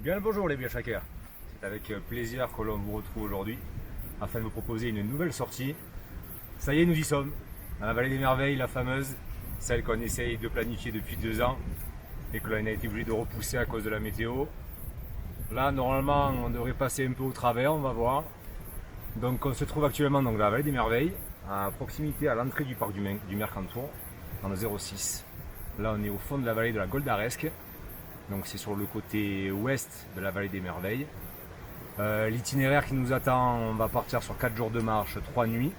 Bien le bonjour les biohackers. C'est avec plaisir que l'on vous retrouve aujourd'hui afin de vous proposer une nouvelle sortie. Ça y est, nous y sommes. Dans la vallée des merveilles, la fameuse, celle qu'on essaye de planifier depuis 2 ans et que l'on a été obligé de repousser à cause de la météo. Là, normalement, on devrait passer un peu au travers, on va voir. Donc, on se trouve actuellement dans la vallée des merveilles, à proximité à l'entrée du parc du Mercantour, dans le 06. Là, on est au fond de la vallée de la Goldaresque. Donc c'est sur le côté ouest de la vallée des merveilles. L'itinéraire qui nous attend, on va partir sur 4 jours de marche, 3 nuits,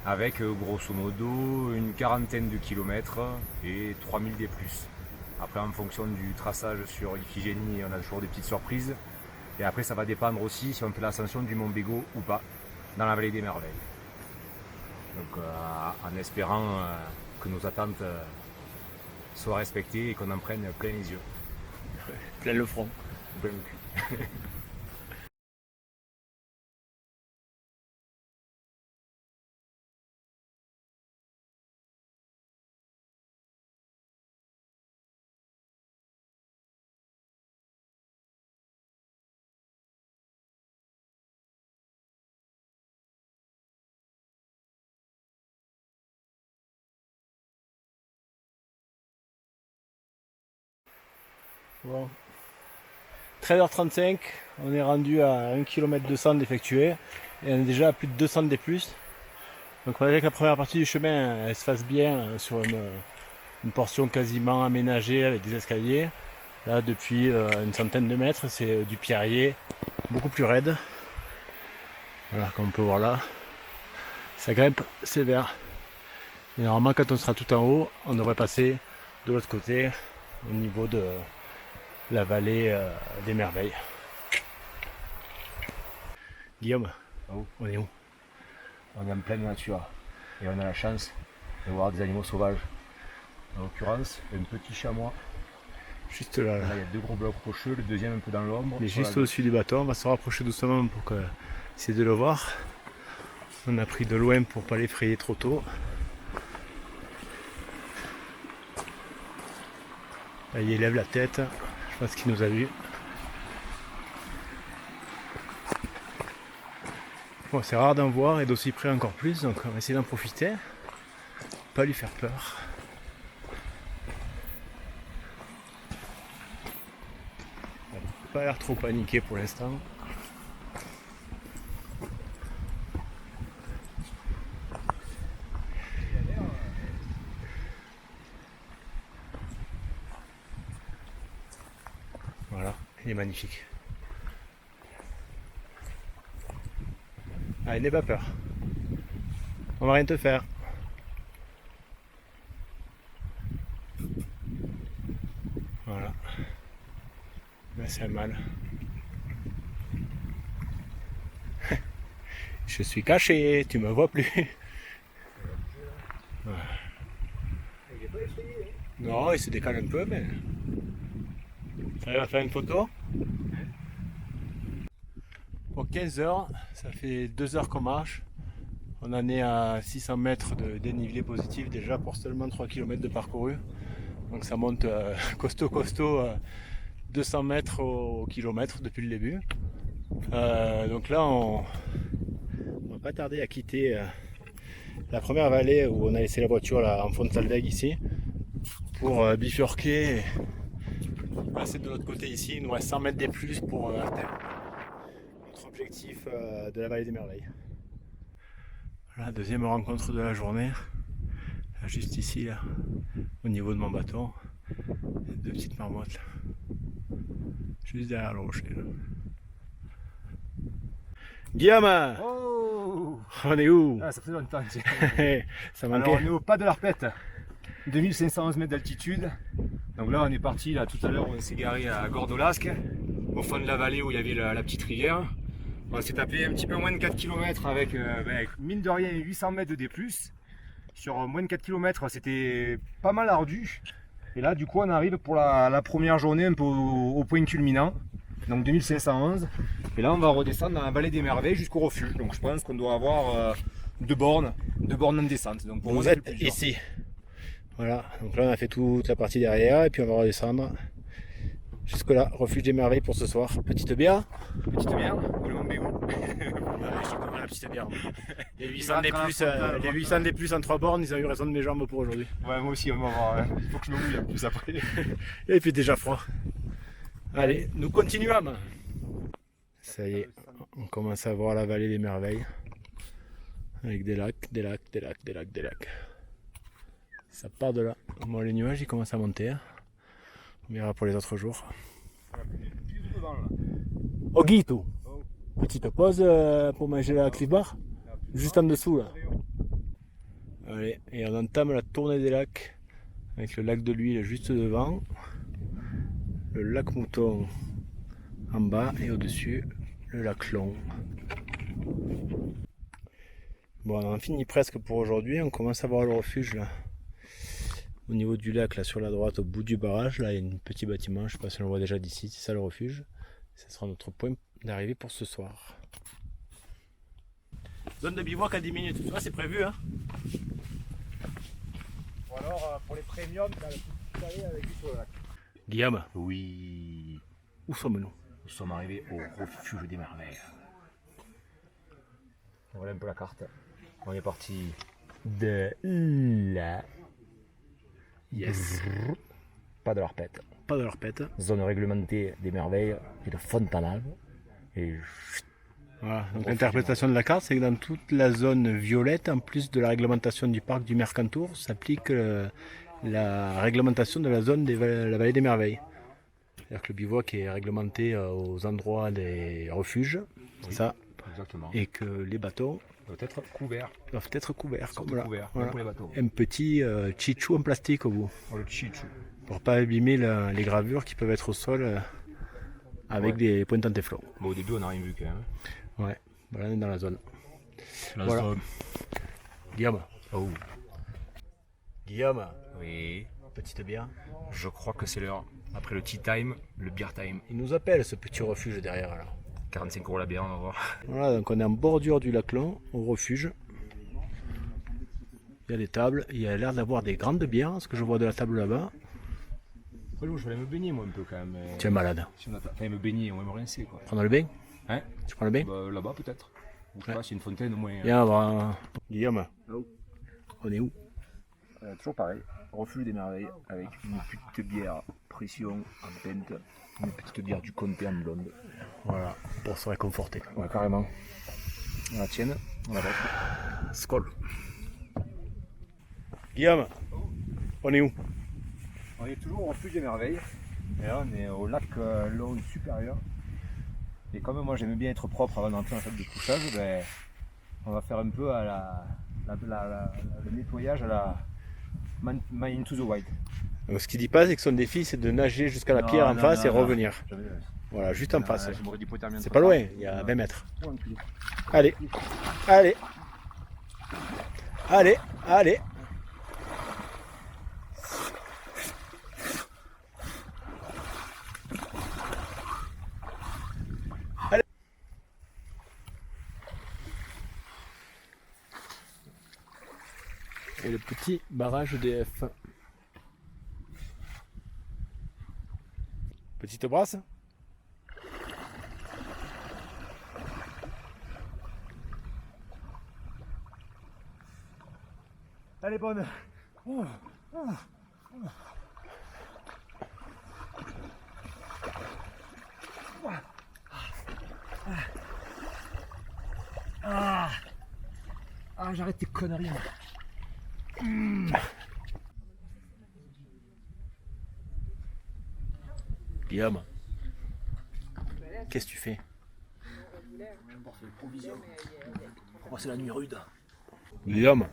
avec grosso modo une quarantaine de kilomètres et 3000 des plus. Après, en fonction du traçage sur Iphigénie, on a toujours des petites surprises. Et après, ça va dépendre aussi si on fait l'ascension du Mont Bégaud ou pas, dans la vallée des merveilles. Donc en espérant que nos attentes soient respectées et qu'on en prenne plein les yeux. Plein le front. Plein le cul. Bon. 13h35, on est rendu à 1 km 200 d'effectué et on est déjà à plus de 200 des plus. Donc on va dire que la première partie du chemin elle se fasse bien sur une portion quasiment aménagée avec des escaliers. Là depuis une centaine de mètres c'est du pierrier beaucoup plus raide. Voilà, comme on peut voir là, ça grimpe sévère. Et normalement quand on sera tout en haut, on devrait passer de l'autre côté au niveau de la vallée des merveilles. Guillaume, on est où? On est en pleine nature et on a la chance de voir des animaux sauvages. En l'occurrence, un petit chamois. Juste là, Là, il y a 2 gros blocs rocheux, le deuxième un peu dans l'ombre. il est juste au-dessus du bateau. On va se rapprocher doucement pour essayer de le voir. On a pris de loin pour pas l'effrayer trop tôt. Là, il élève la tête. Je pense qu'il nous a vu. Bon, c'est rare d'en voir et d'aussi près encore plus, donc on va essayer d'en profiter. Pas lui faire peur. Il n'a pas l'air trop paniqué pour l'instant. Voilà, il est magnifique. Allez, n'aie pas peur. On va rien te faire. Voilà. Là, c'est un mâle. Je suis caché, tu me vois plus. Ouais. Non, il se décale un peu, mais. Ça va faire une photo? Pour 15 heures, ça fait 2 heures qu'on marche. On en est à 600 mètres de dénivelé positif déjà pour seulement 3 km de parcouru. Donc ça monte costaud, 200 mètres au kilomètre depuis le début. Donc là, on va pas tarder à quitter la première vallée où on a laissé la voiture là, en fond de Taldeg ici pour bifurquer et passer de l'autre côté ici. Il nous reste 100 mètres des plus pour atteindre notre objectif de la vallée des merveilles. Voilà, deuxième rencontre de la journée, là, juste ici, là, au niveau de mon bâton, 2 petites marmottes, là. Juste derrière le rocher. Là. Guillaume, Oh, on est où? ça fait longtemps. Ça Alors, manquait. on est au pas de l'Arpette, 2511 mètres d'altitude. Donc là, on est parti, là, tout à l'heure, on s'est garé à Gordolasque, au fond de la vallée où il y avait la petite rivière. On s'est tapé un petit peu moins de 4 km avec, mine de rien, 800 mètres de D+. Sur moins de 4 km, c'était pas mal ardu. Et là, du coup, on arrive pour la première journée un peu au point culminant. Donc 2511. Et là, on va redescendre dans la vallée des merveilles jusqu'au refuge. Donc je pense qu'on doit avoir 2 bornes en descente. Donc pour moi, Vous c'est le êtes plus dur. ici. Voilà, donc là on a fait toute la partie derrière et puis on va redescendre. Jusque là, refuge des merveilles pour ce soir. Petite bière. Petite bière, ou le Montbégon. La petite bière. Les 800 des plus en 3 bornes, ils ont eu raison de mes jambes pour aujourd'hui. Ouais, moi aussi, on va voir. Il faut que je me mouille en plus après. Et puis déjà froid. Allez, nous continuons. Ça y est, on commence à voir la vallée des merveilles. Avec des lacs, des lacs, des lacs, des lacs, des lacs. Ça part de là. Bon, les nuages ils commencent à monter. Hein. On verra pour les autres jours. Oguito. Petite pause pour manger la Cliff Bar. Juste en dessous là. Allez, et on entame la tournée des lacs. Avec le lac de l'huile juste devant. Le lac Mouton en bas et au-dessus le lac Long. Bon, on en finit presque pour aujourd'hui. On commence à voir le refuge là. Au niveau du lac, là sur la droite, au bout du barrage, là il y a un petit bâtiment, je ne sais pas si on le voit déjà d'ici, c'est ça le refuge. Ce sera notre point d'arrivée pour ce soir. Zone de bivouac à 10 minutes, tu vois, c'est prévu hein. Ou alors pour les premiums, t'as le petit chalet avec du sur le lac. Guillaume, Oui, où sommes-nous? nous sommes arrivés au refuge des merveilles. Voilà un peu la carte. On est parti De là. Yes. pas de l'Arpette, Pas de leur pète. zone réglementée des merveilles et de Fontanal. Et Voilà. Donc l'interprétation de la carte, c'est que dans toute la zone violette, en plus de la réglementation du parc du Mercantour, s'applique la réglementation de la zone de la vallée des merveilles. C'est-à-dire que le bivouac est réglementé aux endroits des refuges, Oui. ça, exactement. et que les bateaux Doit être couvert. doivent être couverts. Surtout Comme là. couvert, Voilà. même pour les bateaux. Un petit chichou en plastique au bout, Oh, le chichou. pour pas abîmer les gravures qui peuvent être au sol avec Ouais. des pointes en téflon. Bon, au début, on n'a rien vu quand même. Ouais, voilà, on est dans la zone. La Voilà. zone. Guillaume, Oh, Guillaume, oui. petite bière. Je crois que c'est l'heure. Après le tea time, le beer time. Il nous appelle ce petit refuge derrière là. 45 € la bière, on va voir. Voilà, donc on est en bordure du lac Long, au refuge. Il y a des tables, il y a l'air d'avoir des grandes bières, ce que je vois de la table là-bas. Ouais, je vais aller me baigner moi un peu quand même. Tu es malade. Si on a... Enfin, me baigner, on va me rincer quoi. Prendre le bain? Hein? Tu prends le bain? Bah, là-bas peut-être. Ou je sais Ouais. pas, s'il y a une fontaine au moins. Viens, on va... Guillaume, on est où? Toujours pareil, refuge des merveilles avec une petite bière pression en pente, une petite bière du comté en blonde. Voilà, pour se réconforter. Ouais, carrément. On la tienne, on la vôtre. Skol. Guillaume, on est où? On est toujours au refuge des merveilles. Et là, on est au lac Long supérieur. Et comme moi j'aime bien être propre avant d'entrer dans la salle de couchage, ben, on va faire un peu à le nettoyage à la Man into the White. Donc, ce qu'il dit pas, c'est que son défi, c'est de nager jusqu'à la pierre en face et revenir. J'avais- Voilà, juste en face. je m'aurais dit hypothermie C'est entre pas temps. loin, il y a 20 mètres. Oh, un culot. Allez, allez, allez, allez. Allez. Et le petit barrage EDF. Petite brasse. Elle est bonne. J'arrête tes conneries. Guillaume, qu'est-ce que tu fais? Oh, c'est la nuit rude. Guillaume,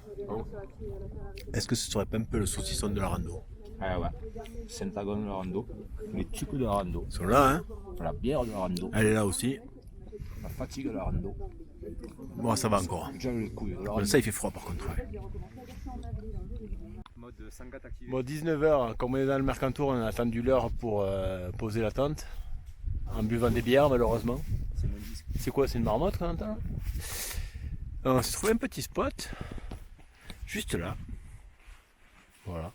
est-ce que ce serait pas un peu le saucisson de la rando? Ah ouais, Saint-Agon de la rando, les tucs de la rando, Ils sont là, hein? la bière de la rando, Elle est là aussi. la fatigue de la rando, Bon, ça va encore. déjà les couilles de la Bon, rando. ça, il fait froid par contre. Ouais. Mode Sangat activé. Bon, 19h, comme on est dans le Mercantour, on a attendu l'heure pour poser la tente. En buvant des bières, malheureusement. C'est mon disque. C'est quoi? C'est une marmotte qu'on entend? On s'est trouvé un petit spot. Juste là. Voilà.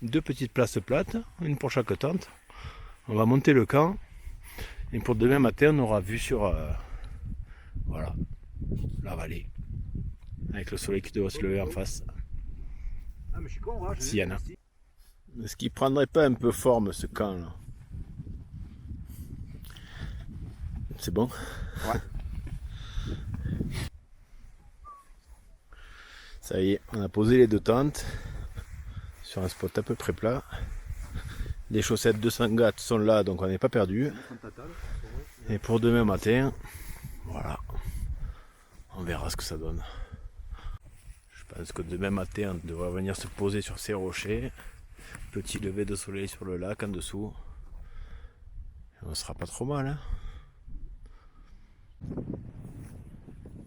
2 petites places plates, une pour chaque tente. On va monter le camp. Et pour demain matin, on aura vue sur voilà, la vallée. Avec le soleil qui doit se lever en face. Ah, mais je suis con, hein, S'il y en a. Est-ce qu'il prendrait pas un peu forme ce camp là? C'est bon? Ouais. Ça y est, on a posé les 2 tentes sur un spot à peu près plat. Les chaussettes de Sangatte sont là, donc on n'est pas perdu. Et pour demain matin, voilà, on verra ce que ça donne. Je pense que demain matin, on devrait venir se poser sur ces rochers. Petit lever de soleil sur le lac en dessous. Et on sera pas trop mal, hein.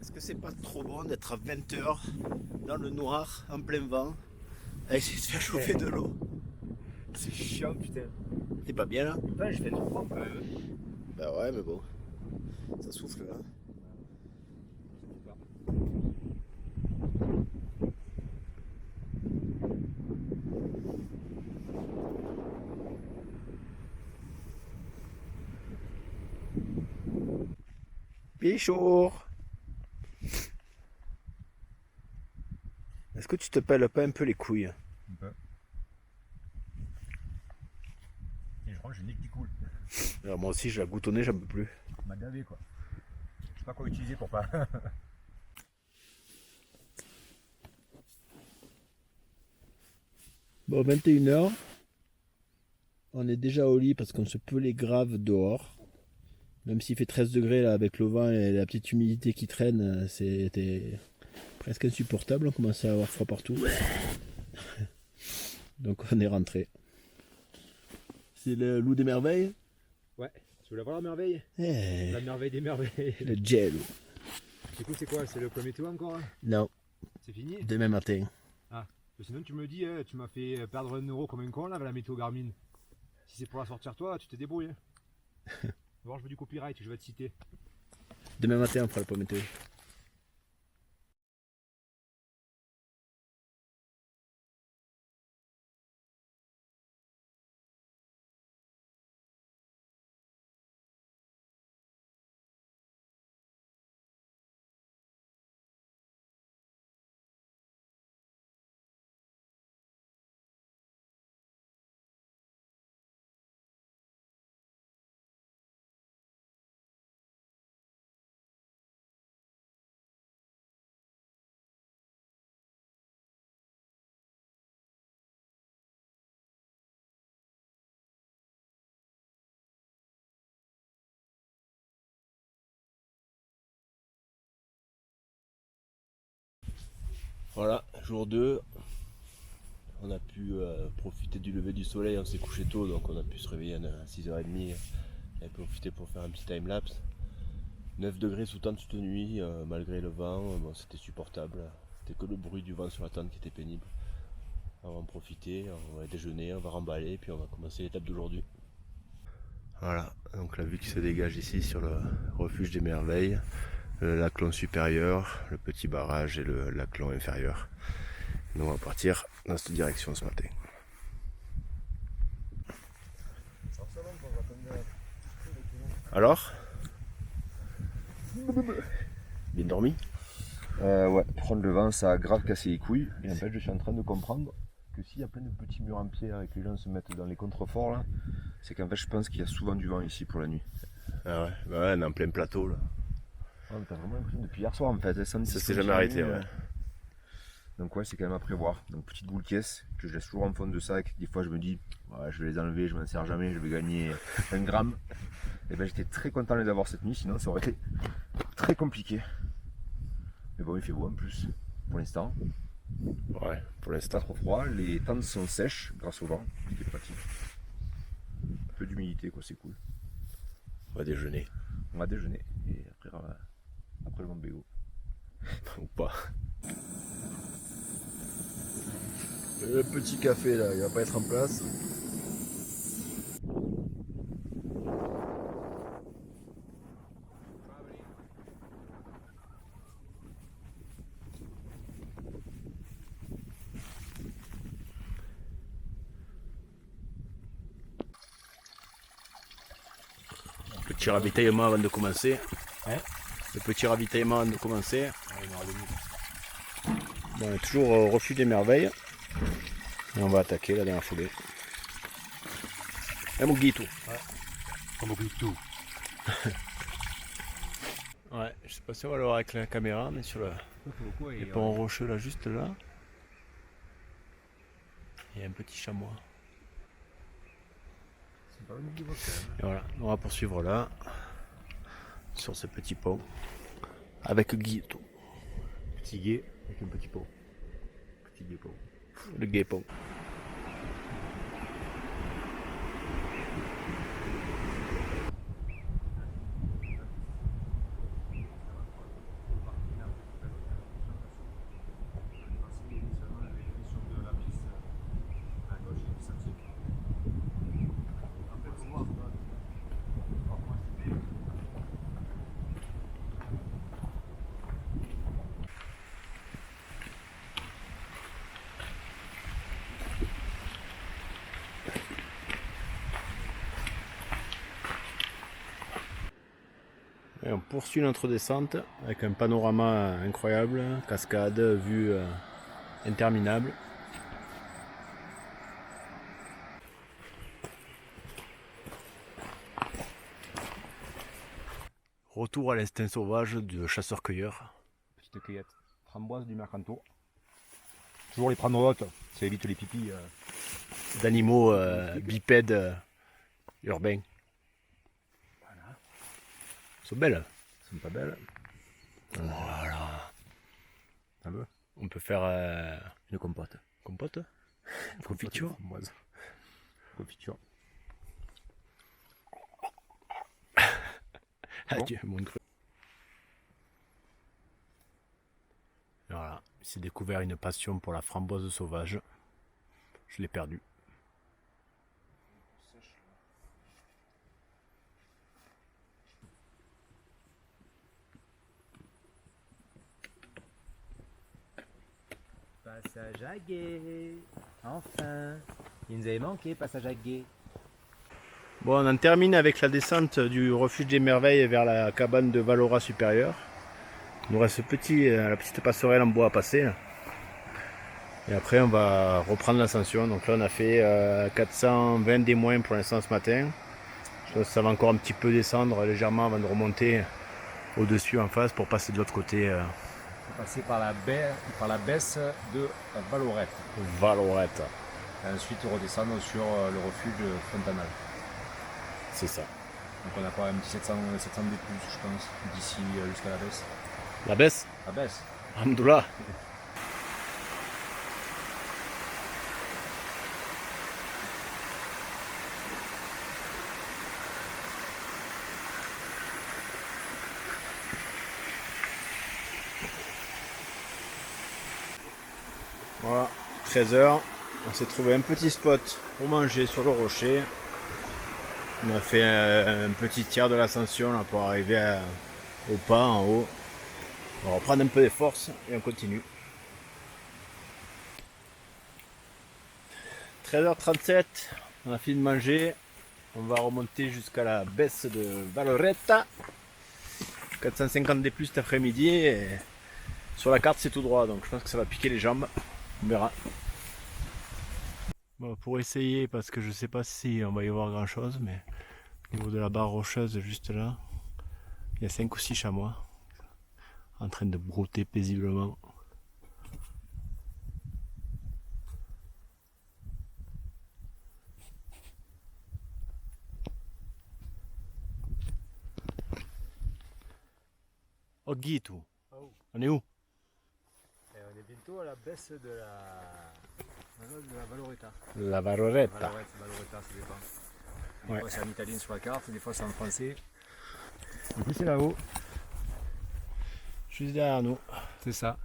Est-ce que c'est pas trop bon d'être à 20h dans le noir, en plein vent, à essayer de faire chauffer de l'eau? C'est chiant, putain. T'es pas bien là? Putain, je fais trop froid quand même. Bah ouais, mais bon, ça souffle là. Pécho! Est-ce que tu te pèles pas un peu les couilles? Un peu. Et je crois que j'ai le nez qui coule. Alors moi aussi, je la goutonnée, j'en peux plus. Ça m'a gavé quoi. Je sais pas quoi utiliser pour pas. Bon, 21h. On est déjà au lit parce qu'on se pelait grave dehors. Même s'il fait 13 degrés là, avec le vent et la petite humidité qui traîne, c'était presque insupportable. On commençait à avoir froid partout. Donc on est rentré. C'est le loup des merveilles. Ouais, tu voulais voir la merveille? Eh, La merveille des merveilles. le gel. Du coup, c'est quoi? C'est le premier tour encore hein? Non, C'est fini? demain matin. Sinon, tu me dis, tu m'as fait perdre 1 € comme un con là avec la météo Garmin. Si c'est pour la sortir toi, tu te débrouilles. Hein. Voir, je veux du copyright, je vais te citer. Demain matin, on fera le point météo. Voilà, jour 2. On a pu profiter du lever du soleil, on s'est couché tôt, donc on a pu se réveiller à 6h30 et profiter pour faire un petit time-lapse. 9 degrés sous tente toute nuit, malgré le vent, bon, c'était supportable. C'était que le bruit du vent sur la tente qui était pénible. On va en profiter, on va déjeuner, on va remballer, puis on va commencer l'étape d'aujourd'hui. Voilà, donc la vue qui se dégage ici sur le refuge des merveilles, le lac Long supérieur, le petit barrage et le lac Long inférieur. Nous on va partir dans cette direction ce matin. Alors? Bien dormi? Ouais, prendre le vent, ça a grave cassé les couilles. Et en fait, je suis en train de comprendre que s'il y a plein de petits murs en pierre et que les gens se mettent dans les contreforts là, c'est qu'en fait, je pense qu'il y a souvent du vent ici pour la nuit. Ah ouais, bah ouais, on est en plein plateau là. Ouais, t'as vraiment l'impression depuis hier soir en fait. Ça s'est jamais arrêté, ouais. Donc ouais, c'est quand même à prévoir. Donc petite boule caisse que je laisse toujours en fond de sac. Des fois je me dis, ouais, je vais les enlever, je m'en sers jamais, je vais gagner 1 gramme. Et ben j'étais très content de les avoir cette nuit, sinon ça aurait été très compliqué. Mais bon, il fait beau en plus, pour l'instant. Ouais, pour Pas l'instant. trop froid, les tentes sont sèches grâce au vent, ce qui est pratique. Un peu d'humidité quoi, c'est cool. On va déjeuner. On va déjeuner et après le Montbéliard. Ou pas. Le petit café là, il va pas être en place. Petit ravitaillement avant de commencer. Hein? Le petit ravitaillement avant de commencer. Bon, on est toujours au refuge des merveilles. Et on va attaquer là dans la foulée. Et mon guitou. Comme au tout. Ouais, je sais pas si on va le voir avec la caméra, mais sur le pont rocheux là, juste là, il y a un petit chamois. Et voilà, on va poursuivre là, sur ce petit pont, avec Guito. Petit guet avec un petit pot. Petit guet pot. Le gay pont. Et on poursuit notre descente avec un panorama incroyable, cascade, vue interminable. Retour à l'instinct sauvage du chasseur-cueilleur. Petite cueillette. Framboise du Mercantour. Toujours les prendre hautes, ça évite les pipis. D'animaux bipèdes urbains. Voilà. Elles sont belles. Elles sont pas belles. Voilà. Ça veut On peut faire une compote. compote, confiture. Framboise. Confiture. Adieu, mon cru. Voilà, il s'est découvert une passion pour la framboise sauvage. Je l'ai perdue. Passage à guet. Enfin. Il nous avait manqué, passage à guet. Bon, on en termine avec la descente du refuge des merveilles vers la cabane de Valora supérieure. Il nous reste la petite passerelle en bois à passer. Là. Et après, on va reprendre l'ascension. Donc là, on a fait 420 des moins pour l'instant ce matin. Je pense que ça va encore un petit peu descendre légèrement avant de remonter au-dessus en face pour passer de l'autre côté. Passer par la baisse de Valorette. Valorette. Et ensuite redescendre sur le refuge Fontanal. C'est ça. Donc on a quand même 700 de plus, je pense, d'ici jusqu'à la baisse. La baisse. La baisse. Alhamdoulilah. Voilà, 13h. On s'est trouvé un petit spot pour manger sur le rocher. On a fait un petit tiers de l'ascension là, pour arriver au pas en haut. On va reprendre un peu des forces et on continue. 13h37, on a fini de manger. On va remonter jusqu'à la baisse de Valoretta. 450 des plus cet après-midi. Et sur la carte, c'est tout droit, donc je pense que ça va piquer les jambes. On verra. Bon, pour essayer, parce que je sais pas si on va y voir grand chose, mais au niveau de la barre rocheuse, juste là, il y a 5 ou 6 chamois en train de brouter paisiblement. Oh Guitou, on est où? On est bientôt à la baisse de la Valoretta. La Valoretta. Valoretta, ça dépend. Des Ouais. fois c'est en italien sur la carte, des fois c'est en français. Du coup c'est là-haut. Juste derrière nous. C'est ça.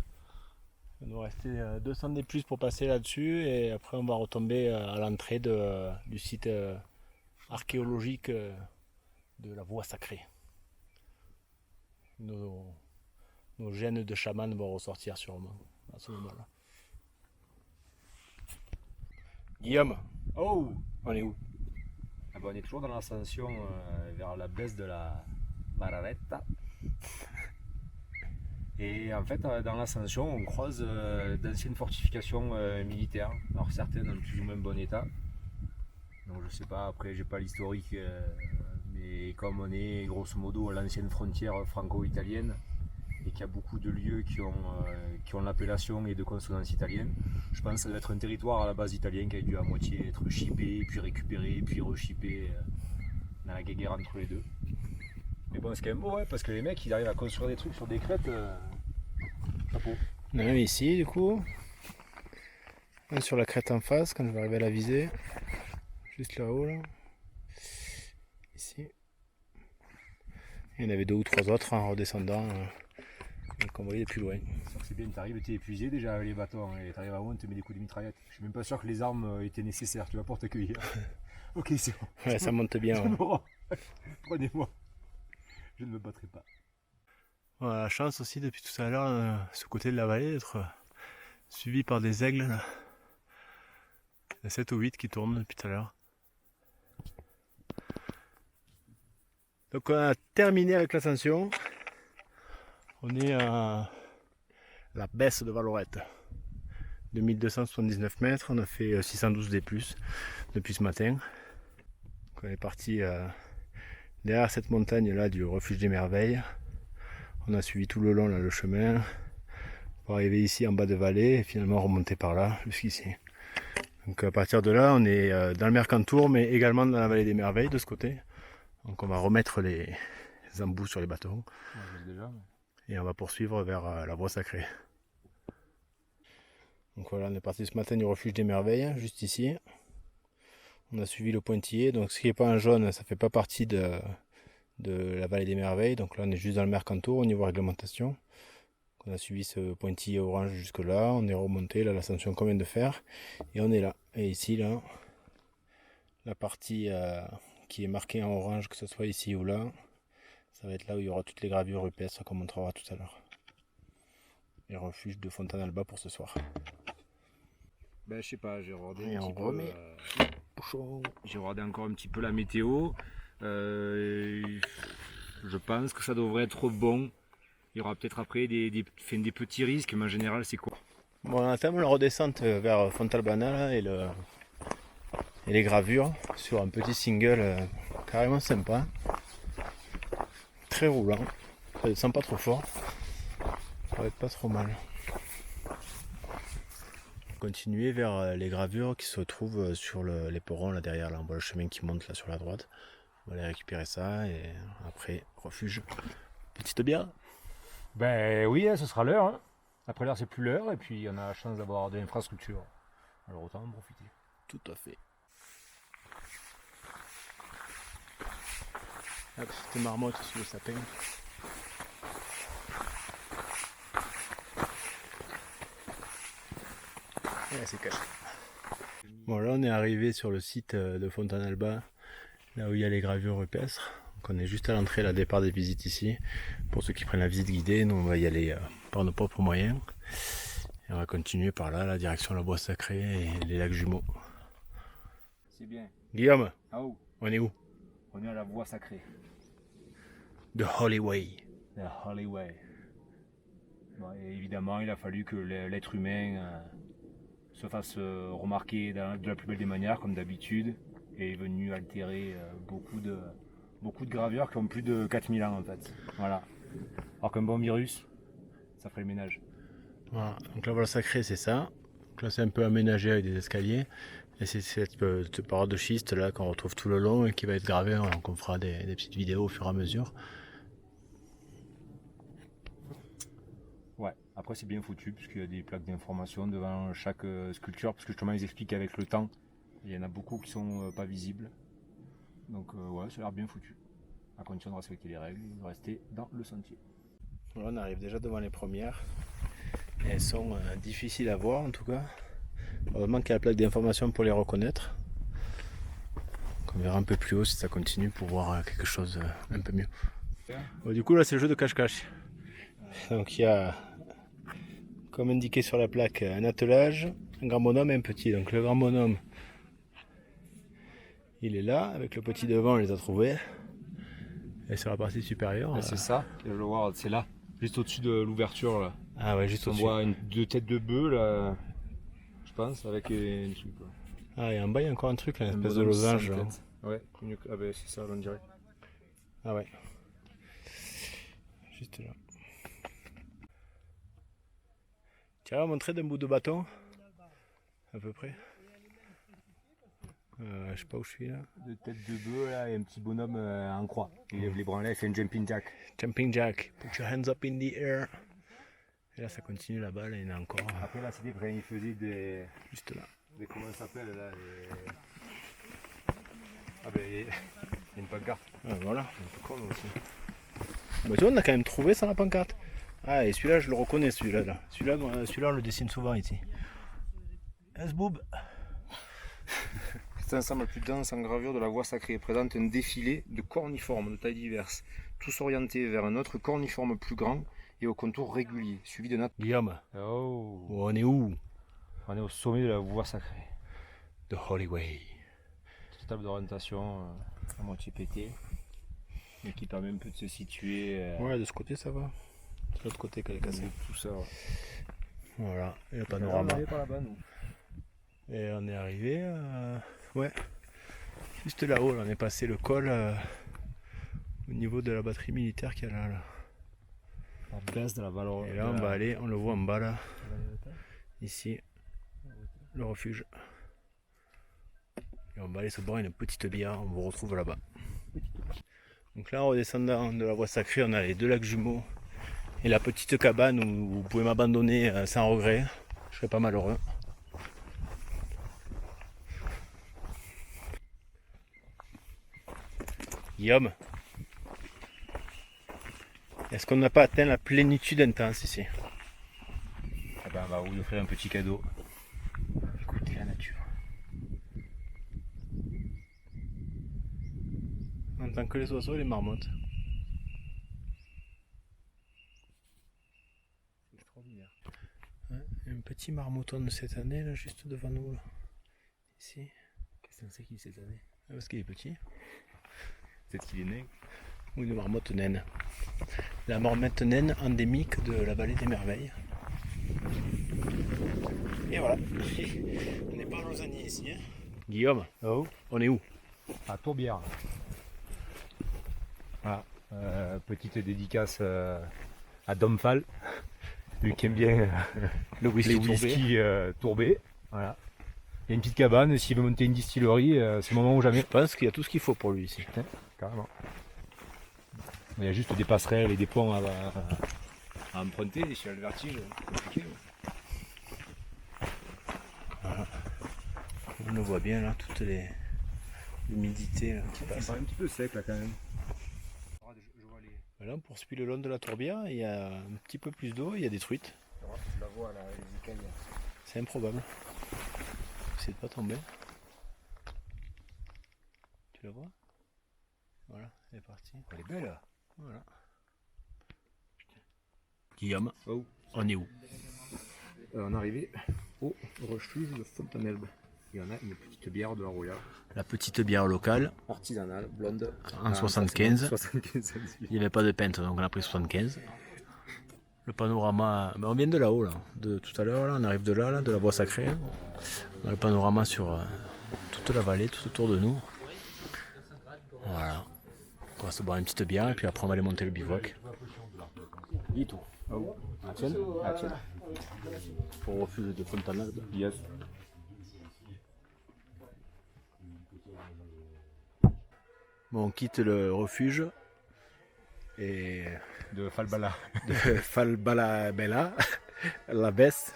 Il nous restait 200 des plus pour passer là-dessus et après on va retomber à l'entrée du site archéologique de la voie sacrée. Nos gènes de chaman vont ressortir sûrement à ce moment-là. Guillaume, Oh, on est où? Ah bah, on est toujours dans l'ascension vers la baisse de la Bararetta. Et en fait, dans l'ascension, on croise d'anciennes fortifications militaires. Alors certaines en plus ou moins bon état. Donc je sais pas, après j'ai pas l'historique, mais comme on est grosso modo à l'ancienne frontière franco-italienne et qu'il y a beaucoup de lieux qui ont l'appellation et de consonance italienne, je pense que ça doit être un territoire à la base italien qui a dû à moitié être chippé, puis récupéré, puis rechippé dans la guéguerre entre les deux. Mais bon, c'est quand même beau, ouais, parce que les mecs ils arrivent à construire des trucs sur des crêtes. Chapeau. On est ici du coup. Un sur la crête en face quand je vais arriver à la visée. Juste là-haut là. Ici. Il y en avait 2 ou 3 autres en redescendant. Donc on voyait plus loin. C'est bien, t'arrives, t'es épuisé déjà avec les bâtons, et t'arrives à haut, on te met des coups de mitraillette. Je suis même pas sûr que les armes étaient nécessaires, tu vois, pour t'accueillir. Ok, c'est bon. Ouais, ça monte bien. Ouais. Prenez-moi. Je ne me battrai pas. On a la chance aussi depuis tout à l'heure, ce côté de la vallée, d'être suivi par des aigles. Là. Il y en a 7 ou 8 qui tournent depuis tout à l'heure. Donc on a terminé avec l'ascension. On est à la baisse de Valorette. 2279 mètres, on a fait 612 D+, depuis ce matin. Donc on est parti derrière cette montagne là du refuge des merveilles. On a suivi tout le long là, le chemin pour arriver ici en bas de vallée et finalement remonter par là jusqu'ici. Donc à partir de là on est dans le Mercantour mais également dans la vallée des merveilles de ce côté. Donc on va remettre les embouts sur les bateaux et on va poursuivre vers la voie sacrée. Donc voilà, on est parti ce matin du refuge des merveilles, juste ici. On a suivi le pointillé, donc ce qui n'est pas en jaune, ça fait pas partie de la vallée des merveilles. Donc là on est juste dans le Mercantour au niveau réglementation. On a suivi ce pointillé orange jusque là, on est remonté, là l'ascension qu'on vient de faire, et on est là. Et ici là, la partie qui est marquée en orange, que ce soit ici ou là, ça va être là où il y aura toutes les gravures rupestres qu'on montrera tout à l'heure. Et refuge de Fontanalba pour ce soir. Ben je sais pas, j'ai regardé et un on petit remet. peu. J'ai regardé encore un petit peu la météo. Je pense que ça devrait être bon. Il y aura peut-être après des petits risques, mais en général c'est quoi? Bon, on entame la redescente vers Fontalbana là, et les gravures sur un petit single carrément sympa. Très roulant. Ça descend pas trop fort. Ça va être pas trop mal. Continuer vers les gravures qui se trouvent sur l'éperon là derrière. Là, on voit le chemin qui monte là sur la droite. On va aller récupérer ça et après refuge. Petite bière. Ben oui, ce sera l'heure. Hein. Après l'heure, c'est plus l'heure, et puis on a la chance d'avoir de l'infrastructure. Alors autant en profiter. Tout à fait. La petite marmotte sous le sapin. Et elle s'est cachée. Bon, là on est arrivé sur le site de Fontanalba, là où il y a les gravures rupestres. Donc on est juste à l'entrée, là, départ des visites ici. Pour ceux qui prennent la visite guidée, nous on va y aller par nos propres moyens. Et on va continuer par là, la direction de la voie sacrée et les lacs jumeaux. C'est bien. Guillaume, Ah où? on est où? On est à la voie sacrée. The Holy Way. The Holy Way. Bon, et évidemment, il a fallu que l'être humain se fasse remarquer de la plus belle des manières, comme d'habitude, et est venu altérer beaucoup de gravures qui ont plus de 4000 ans en fait. Voilà. Alors qu'un bon virus, ça ferait le ménage. Voilà, donc la voie sacrée c'est ça. Donc là c'est un peu aménagé avec des escaliers. Et c'est cette paroi de schiste là qu'on retrouve tout le long et qui va être gravée. Donc on fera des petites vidéos au fur et à mesure. Ouais, après c'est bien foutu puisqu'il y a des plaques d'information devant chaque sculpture, parce que justement ils expliquent avec le temps, il y en a beaucoup qui sont pas visibles. Donc ouais, ça a l'air bien foutu. À condition de respecter les règles et de rester dans le sentier. Voilà, on arrive déjà devant les premières. Et elles sont difficiles à voir en tout cas. Heureusement qu'il y a la plaque d'information pour les reconnaître. Donc on verra un peu plus haut si ça continue pour voir quelque chose un peu mieux. Bon, du coup là c'est le jeu de cache-cache. Donc il y a, comme indiqué sur la plaque, un attelage, un grand bonhomme et un petit. Donc le grand bonhomme Il est là, avec le petit devant, on les a trouvés. Et sur la partie supérieure. C'est ça, je le vois, c'est là, juste au-dessus de l'ouverture là. Ah ouais, juste On au-dessus. voit deux têtes de bœuf là, je pense, avec un truc. Quoi. Ah, et en bas, il y a encore un truc, là, une Un espèce de bonhomme sans losange. Là. tête. Ouais, ah ben c'est ça, on dirait. Ah ouais. Juste là. Tu vas montrer d'un bout de bâton? À peu près. Je sais pas où je suis là. Deux têtes de bœuf là et un petit bonhomme en croix. Il lève les bras là, il fait un jumping jack. Jumping jack. Put your hands up in the air. Et là, ça continue là-bas, là, il y en a encore. Après là, c'était quand il faisait des. Juste là. Comment ça s'appelle là Ah ben, il y a une pancarte. Ah, voilà. Un peu con aussi. Bah, tu vois, on a quand même trouvé ça, la pancarte. Ah, et celui-là, je le reconnais, celui-là. Là. Celui-là, on le dessine souvent ici. S-boob. Cet ensemble le plus dense en gravure de la voie sacrée présente un défilé de corniformes de tailles diverses, tous orientés vers un autre corniforme plus grand et au contour régulier, suivi de natte. Guillaume. Oh. On est où? On est au sommet de la voie sacrée. The Holy Way. Table d'orientation à moitié pété, mais qui permet un peu de se situer. Ouais, de ce côté ça va. C'est l'autre côté qu'elle est cassée. Tout ça. Ouais. Voilà, et le On panorama. est par là-bas, nous. Et on est arrivé, ouais, juste là-haut, là, on est passé le col au niveau de la batterie militaire qu'il y a là. La base de la valeur. Et là, on va aller, on le voit en bas là, ici, le refuge. Et on va aller se boire une petite bière, on vous retrouve là-bas. Donc là, en redescendant de la voie sacrée, on a les deux lacs jumeaux et la petite cabane où vous pouvez m'abandonner sans regret. Je serais pas malheureux. Guillaume, est-ce qu'on n'a pas atteint la plénitude intense ici? Eh ben, on va vous offrir un petit cadeau. Écoutez la nature. On entend que les oiseaux et les marmottes. C'est extraordinaire. Ouais, un petit marmouton de cette année là, juste devant nous. Là. Ici. Qu'est-ce que c'est qui cette année? Parce qu'il est petit. Peut-être qu'il est né. Ou une marmotte naine. La marmotte naine endémique de la vallée des merveilles. Et voilà. On n'est pas en Lausanne ici. Hein. Guillaume, Oh. on est où? À Tourbière. Voilà. Petite dédicace à Domfal. Lui qui aime bien Le whisky les whisky tourbés. Voilà. Il y a une petite cabane, s'il veut monter une distillerie, c'est le moment ou jamais. Je pense qu'il y a tout ce qu'il faut pour lui ici. Carrément. Il y a juste des passerelles et des ponts à emprunter, si y a le vertige, c'est compliqué. Voilà. On le voit bien là, toutes les l'humidité qui Ça passe. paraît un petit peu sec là quand même. Voilà, on poursuit le long de la tourbière, il y a un petit peu plus d'eau, il y a des truites. Je la vois là, les écailles. C'est improbable. Essaye de pas tomber. Tu la vois? Voilà, elle est partie. Elle est belle. Voilà. Guillaume, Oh. on est où? On est arrivé au refuge de Fontainebleau. Il y en a une petite bière de la Roya. La petite bière locale, Artisanale, blonde. en 75. 75 Il n'y avait pas de pinte, donc on a pris 75. Le panorama, ben on vient de là-haut, là, de tout à l'heure, là, on arrive de là, de la voie sacrée. On a le panorama sur toute la vallée, tout autour de nous. Voilà. On va se boire une petite bière et puis après on va aller monter le bivouac. Et tout. Oh. Ah, tiens. Ah, tiens. Au refuge de Fontainebleau. Yes. Bon, on quitte le refuge et De Falbala. de Falbala Bella, la baisse,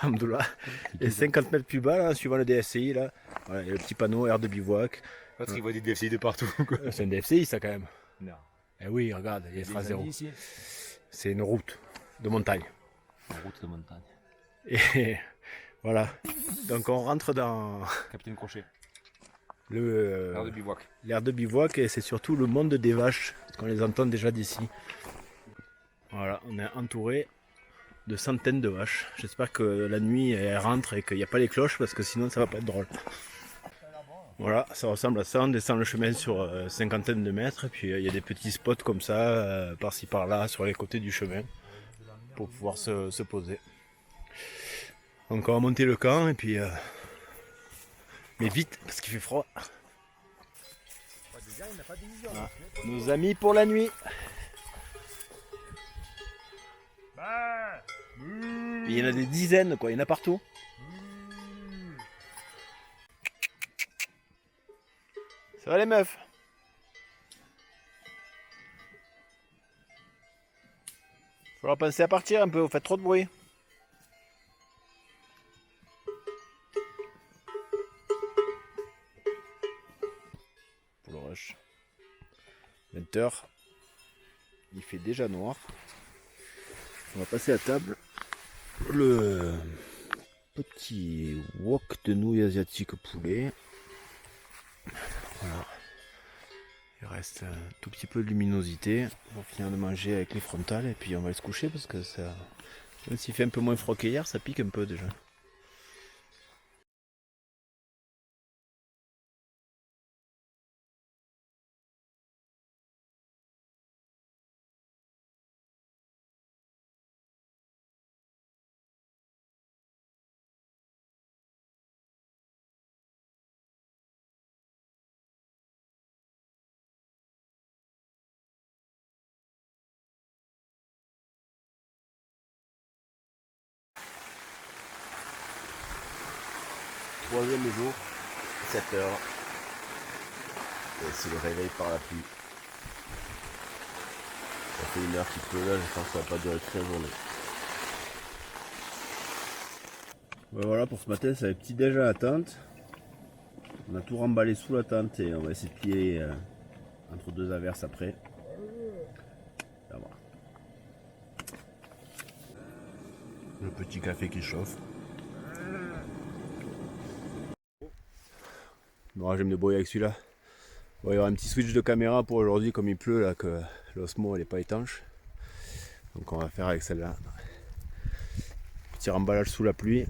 Hamdoullah. Et 50 mètres plus bas, là, en suivant le DFCI, là, voilà, il y a le petit panneau aire de bivouac. Parce qu'il voit des DFCI de partout. Quoi. C'est un DFCI, ça, quand même. Non. Eh oui, regarde, il y a Des phrase zéro. amis ici. C'est une route de montagne. En route de montagne. Et voilà. Donc on rentre dans Capitaine Crochet. l'aire de bivouac. de bivouac et c'est surtout le monde des vaches, parce qu'on les entend déjà d'ici. Voilà, on est entouré de centaines de vaches. J'espère que la nuit elles rentrent et qu'il n'y a pas les cloches parce que sinon ça va pas être drôle. Voilà, ça ressemble à ça. On descend le chemin sur cinquantaine de mètres. Et puis il y a des petits spots comme ça, par-ci par-là, sur les côtés du chemin, pour pouvoir se poser. Donc on va monter le camp et puis... mais vite, parce qu'il fait froid. Voilà. Nos amis pour la nuit. Il y en a des dizaines, quoi. Il y en a partout. Ça va les meufs? Faudra penser à partir un peu, vous faites trop de bruit. Pour le rush. 20h. Il fait déjà noir. On va passer à table. Le petit wok de nouilles asiatiques poulet. Voilà. Il reste un tout petit peu de luminosité. On va finir de manger avec les frontales et puis on va aller se coucher parce que ça, même s'il fait un peu moins froid qu'hier, ça pique un peu déjà. Troisième jour, 7h. Et c'est le réveil par la pluie. Ça fait 1 heure qu'il pleut là, je pense que ça va pas durer toute la journée. Ben voilà, pour ce matin, c'est un petit déj à la tente. On a tout remballé sous la tente et on va essayer de plier entre 2 averses après. On va voir. Le petit café qui chauffe. Bon, je vais me débrouiller avec celui-là. Bon, il y aura un petit switch de caméra pour aujourd'hui, comme il pleut là, que l'Osmo elle est pas étanche. Donc on va faire avec celle-là. Petit remballage sous la pluie.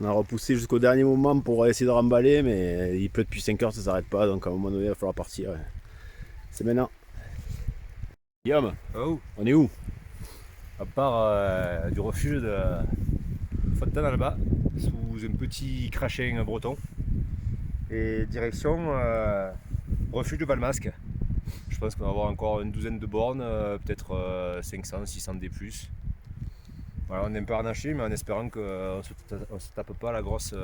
On a repoussé jusqu'au dernier moment pour essayer de remballer, mais il pleut depuis 5 heures, ça s'arrête pas, donc à un moment donné il va falloir partir. C'est maintenant. Guillaume, Oh, on est où? à part du refuge de Fontaine-Alba, sous un petit crachin breton. Et direction refuge de Valmasque. Je pense qu'on va avoir encore une douzaine de bornes, peut-être 500, 600 D+. Voilà, on est un peu harnaché, mais en espérant qu'on ne se tape pas la grosse.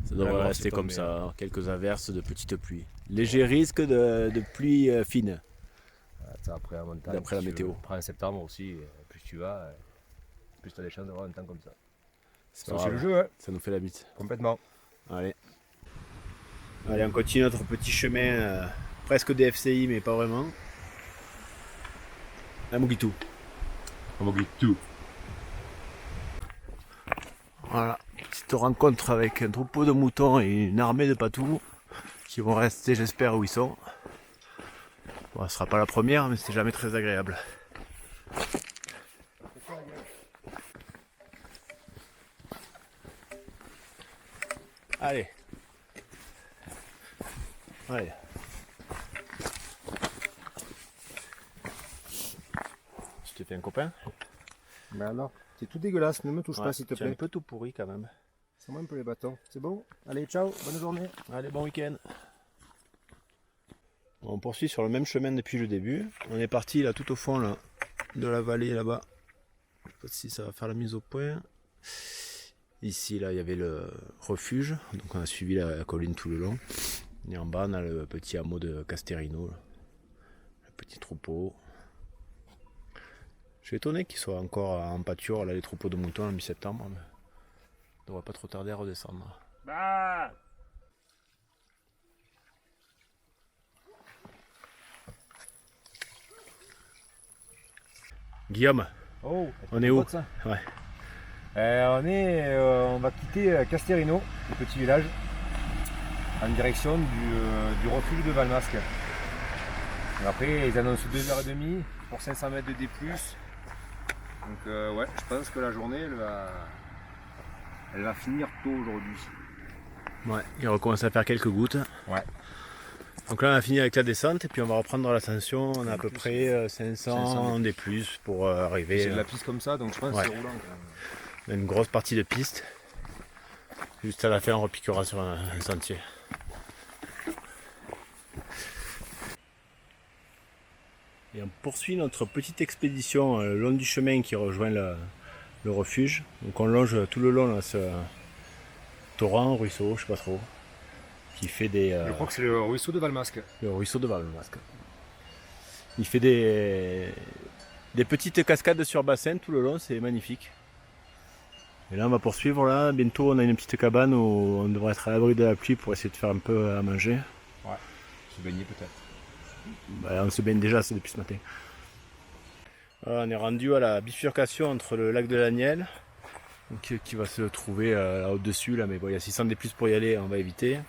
Ça devrait rester comme ça, quelques averses de petites pluies. Léger risque de pluie fine. Après, en montagne, d'après la météo. Après en septembre aussi, plus tu vas, plus tu as des chances d'avoir un temps comme ça. C'est aussi le jeu, hein. Ça nous fait la bite. Complètement. Allez. Allez, on continue notre petit chemin, presque DFCI, mais pas vraiment. À Mogitou. Voilà, petite rencontre avec un troupeau de moutons et une armée de patous qui vont rester, j'espère, où ils sont. Bon, ce sera pas la première, mais c'est jamais très agréable. Allez. Allez. Tu t'es fait un copain? Ben alors, c'est tout dégueulasse, ne me touche Ouais, pas s'il te tu es plaît. un peu tout pourri quand même. C'est moi un peu les bâtons. C'est bon? Allez, ciao, bonne journée. Allez, bon week-end. On poursuit sur le même chemin depuis le début. On est parti là tout au fond là, de la vallée là-bas. Je sais pas si ça va faire la mise au point. Ici là il y avait le refuge, donc on a suivi la colline tout le long. Et en bas on a le petit hameau de Casterino, là. Le petit troupeau. Je suis étonné qu'ils soient encore en pâture là, les troupeaux de moutons en mi-septembre, mais on devrait pas trop tarder à redescendre. Bah Guillaume, oh, on est où? ça Ouais. on va quitter Casterino, le petit village, en direction du refuge de Valmasque. Et après, ils annoncent 2h30 pour 500 mètres de D+. Donc ouais, je pense que la journée elle Elle va finir tôt aujourd'hui. Ouais, il recommence à faire quelques gouttes. Ouais. Donc là on a fini avec la descente et puis on va reprendre l'ascension. On a à peu près 500 des plus pour arriver. C'est de la piste comme ça, donc je pense que c'est roulant quand même. On a une grosse partie de piste. Juste à la fin on repiquera sur un sentier. Et on poursuit notre petite expédition le long du chemin qui rejoint le refuge. Donc on longe tout le long là, ce torrent, ruisseau, je sais pas trop, qui fait des... Je crois que c'est le ruisseau de Valmasque. Le ruisseau de Valmasque. Il fait des petites cascades sur bassin tout le long, c'est magnifique. Et là on va poursuivre là, bientôt on a une petite cabane où on devrait être à l'abri de la pluie pour essayer de faire un peu à manger. Ouais, se baigner peut-être. Bah, on se baigne déjà, c'est depuis ce matin. Voilà, on est rendu à la bifurcation entre le lac de l'Aniel, qui va se trouver là au-dessus, là, mais bon, il y a 600 des plus pour y aller, on va éviter.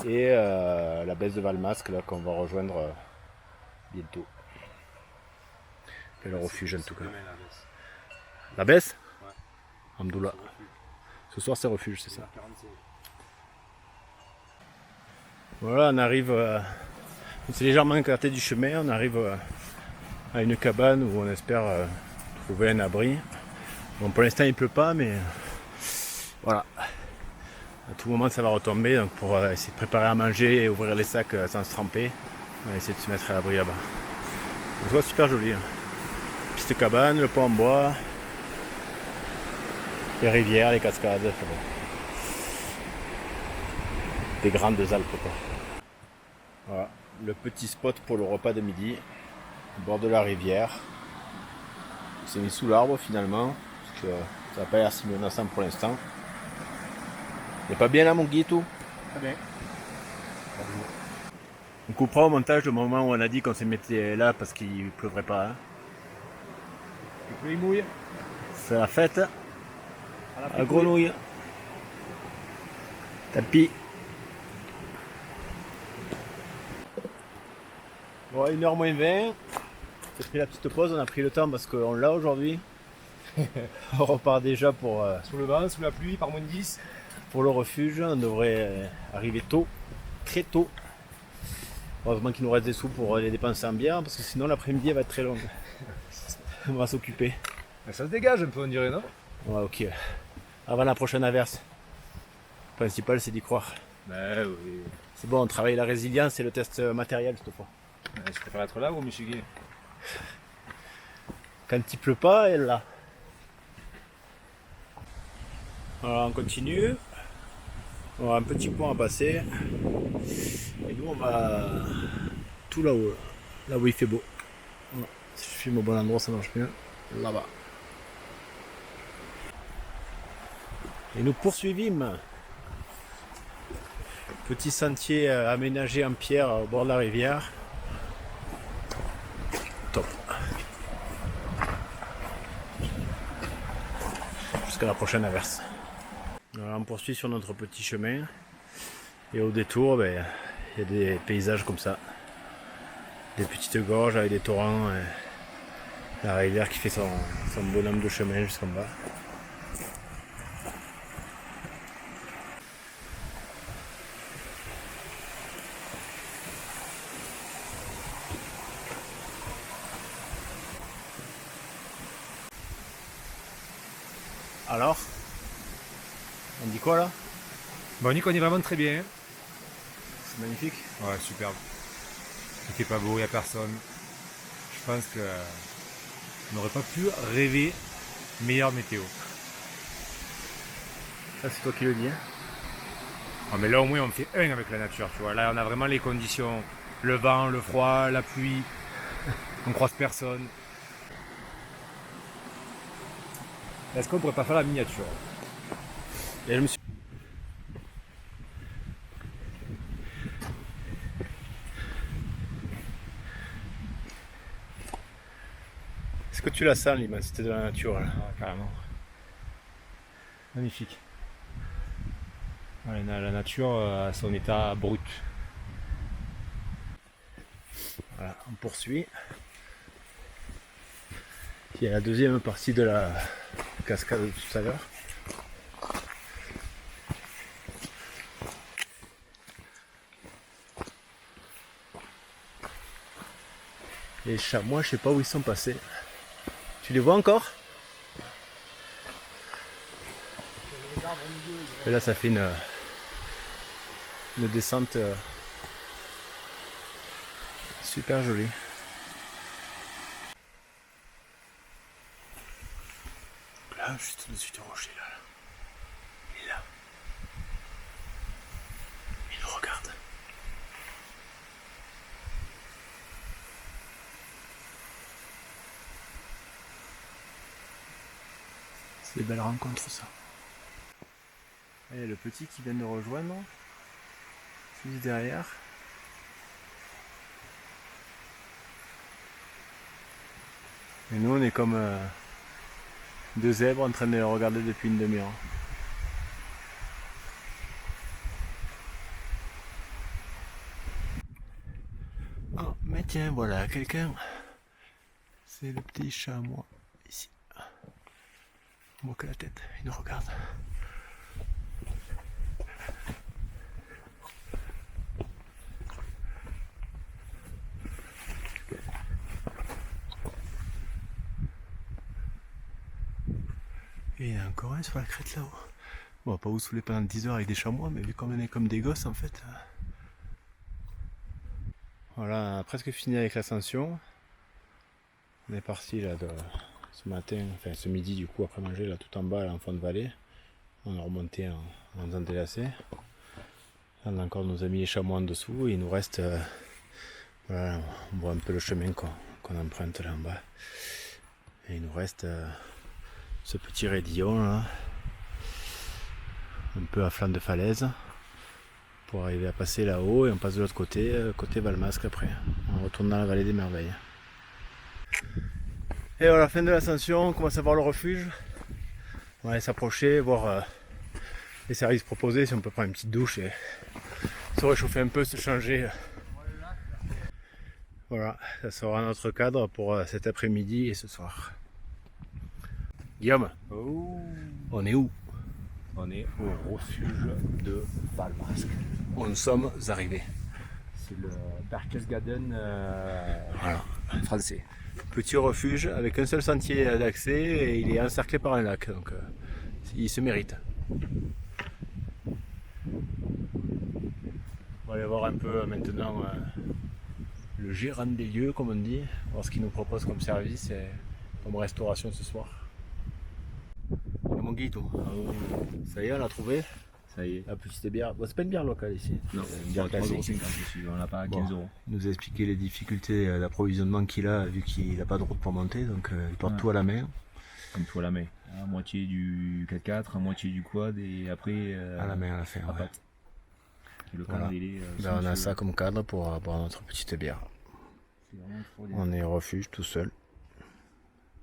Et la baisse de Valmasque là qu'on va rejoindre bientôt. C'est le refuge en tout cas. La baisse? Ouais. Hamdoullah. Ce soir c'est refuge, c'est ça. Voilà, on arrive, c'est légèrement écarté du chemin, on arrive à une cabane où on espère trouver un abri. Bon, pour l'instant il pleut pas, mais voilà. À tout moment ça va retomber, donc pour essayer de préparer à manger et ouvrir les sacs sans se tremper, on va essayer de se mettre à l'abri là-bas. On voit super joli. Hein. Piste cabane, le pont en bois, les rivières, les cascades. Enfin bon. Des grandes Alpes quoi. Voilà, le petit spot pour le repas de midi, au bord de la rivière. On s'est mis sous l'arbre finalement, parce que ça n'a pas l'air si menaçant pour l'instant. Il n'est pas bien là mon Guy tout? Très bien. On coupera au montage le moment où on a dit qu'on se mettait là parce qu'il ne pleuvrait pas. Hein. Il pleut, il mouille. C'est la fête à la grenouille. Tapis. Bon, 1h moins 20. J'ai pris la petite pause, on a pris le temps parce qu'on l'a aujourd'hui. On repart déjà pour, Sous le vent, sous la pluie, par moins de 10. pour le refuge. On devrait arriver tôt, très tôt. Heureusement qu'il nous reste des sous pour les dépenser en bière parce que sinon l'après-midi elle va être très longue. On va s'occuper. Mais ça se dégage un peu, on dirait, non? Ouais, ok. Avant la prochaine averse. Le principal c'est d'y croire. Ben oui. C'est bon, on travaille la résilience et le test matériel cette fois. Je préfère être là ou Michigan? Quand il pleut pas, elle est là. Alors on continue. On a un petit pont à passer. Et nous on va tout là-haut. Là où il fait beau. Voilà. Si je filme au bon endroit ça marche mieux. Là-bas. Et nous poursuivîmes. Petit sentier aménagé en pierre au bord de la rivière. Top. Jusqu'à la prochaine averse. Alors on poursuit sur notre petit chemin. Et au détour, il y a des paysages comme ça. Des petites gorges avec des torrents. La rivière qui fait son bonhomme de chemin jusqu'en bas. Alors, on dit quoi là? Bon, Nick, on est vraiment très bien. C'est magnifique. Ouais, superbe. Il fait pas beau, il n'y a personne. Je pense que on n'aurait pas pu rêver meilleure météo. Ça c'est toi qui le dis. Hein. Ah, mais là au moins on fait un avec la nature, tu vois. Là on a vraiment les conditions. Le vent, le froid, la pluie. On croise personne. Est-ce qu'on pourrait pas faire la miniature? Et je me suis... Est-ce que tu la sens l'immensité de la nature là? Ah, carrément. Magnifique. Ouais, la nature à son état brut. Voilà, on poursuit. Il y a la deuxième partie de la cascade de tout à l'heure. Les chamois, je sais pas où ils sont passés. Tu les vois encore? Et là, ça fait une descente super jolie. Là, juste au-dessus du rocher, là. Il est là. Il nous regarde. C'est des belles rencontres, ça. Et le petit qui vient de rejoindre, juste derrière. Et nous, on est comme deux zèbres en train de les regarder depuis une demi-heure. Oh, mais tiens, voilà, quelqu'un. C'est le petit chamois, ici. On voit que la tête, il nous regarde. Et il y en a encore un sur la crête là-haut. On va pas vous saouler pendant 10 heures avec des chamois, mais vu qu'on est comme des gosses en fait. Voilà, on a presque fini avec l'ascension. On est parti là ce matin, enfin ce midi du coup après manger là tout en bas là, en fond de vallée. On est remonté en faisant des lacets. On a encore nos amis les chamois en dessous et il nous reste voilà, on voit un peu le chemin qu'on emprunte là en bas. Et il nous reste ce petit raidillon là, un peu à flanc de falaise, pour arriver à passer là-haut et on passe de l'autre côté, côté Valmasque après. On retourne dans la vallée des merveilles. Et voilà, fin de l'ascension, on commence à voir le refuge. On va aller s'approcher, voir les services proposés, si on peut prendre une petite douche et se réchauffer un peu, se changer. Voilà, ça sera notre cadre pour cet après-midi et ce soir. Guillaume, on est où? On est au refuge de Valmasque. Où nous sommes arrivés. C'est le Berchtesgaden Voilà. français. Petit refuge avec un seul sentier d'accès et il est encerclé par un lac, donc il se mérite. On va aller voir un peu maintenant le gérant des lieux, comme on dit, voir ce qu'il nous propose comme service et comme restauration ce soir. Mon guide, ça y est, on l'a trouvé. Ça y est. La petite bière. Bon, c'est pas une bière locale ici. Non, une bière classique. ici, on l'a pas à 15 euros. Il nous a expliqué les difficultés d'approvisionnement qu'il a vu qu'il n'a pas de route pour monter, donc il porte tout à la main. Comme tout à la main. À moitié du 4x4, à moitié du quad et après à la main à la fin. à patte. Et le cadre, Voilà. il est. Ben, on a ça comme cadre pour boire notre petite bière. On est refuge tout seul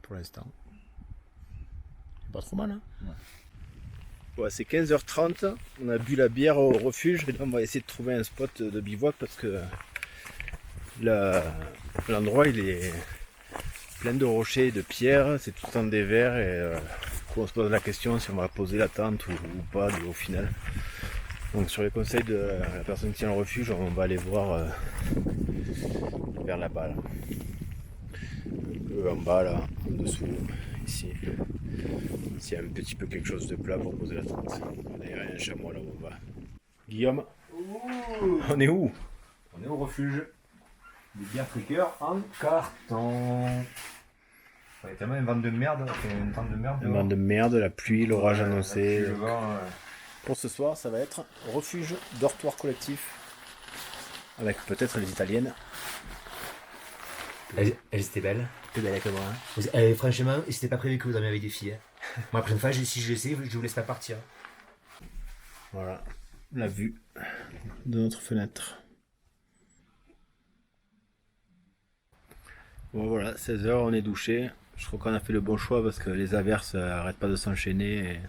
pour l'instant. Pas trop mal, hein? Ouais, c'est 15h30, on a bu la bière au refuge et là on va essayer de trouver un spot de bivouac parce que l'endroit il est plein de rochers et de pierres, c'est tout le temps des verres et du coup on se pose la question si on va poser la tente ou pas au final. Donc sur les conseils de la personne qui tient le refuge, on va aller voir vers là-bas. Là. En bas là, en dessous, ici. S'il y a un petit peu quelque chose de plat pour poser la tente. Il y a un chamois là où on va. Guillaume, on est où? On est au refuge. Des bières trickers en carton. Il y a tellement une vente de merde. Une vente de merde. Un vent de merde, la pluie, l'orage annoncé. Le vent, Pour ce soir, ça va être refuge, dortoir collectif. Avec peut-être les italiennes. Elles étaient belles. Plus belle que moi. Franchement, c'était pas prévu que vous dormiez avec des filles. Hein. Moi, la prochaine fois, si je le sais, je vous laisse pas partir. Voilà, la vue de notre fenêtre. Bon voilà, 16h, on est douché. Je trouve qu'on a fait le bon choix parce que les averses n'arrêtent pas de s'enchaîner. Et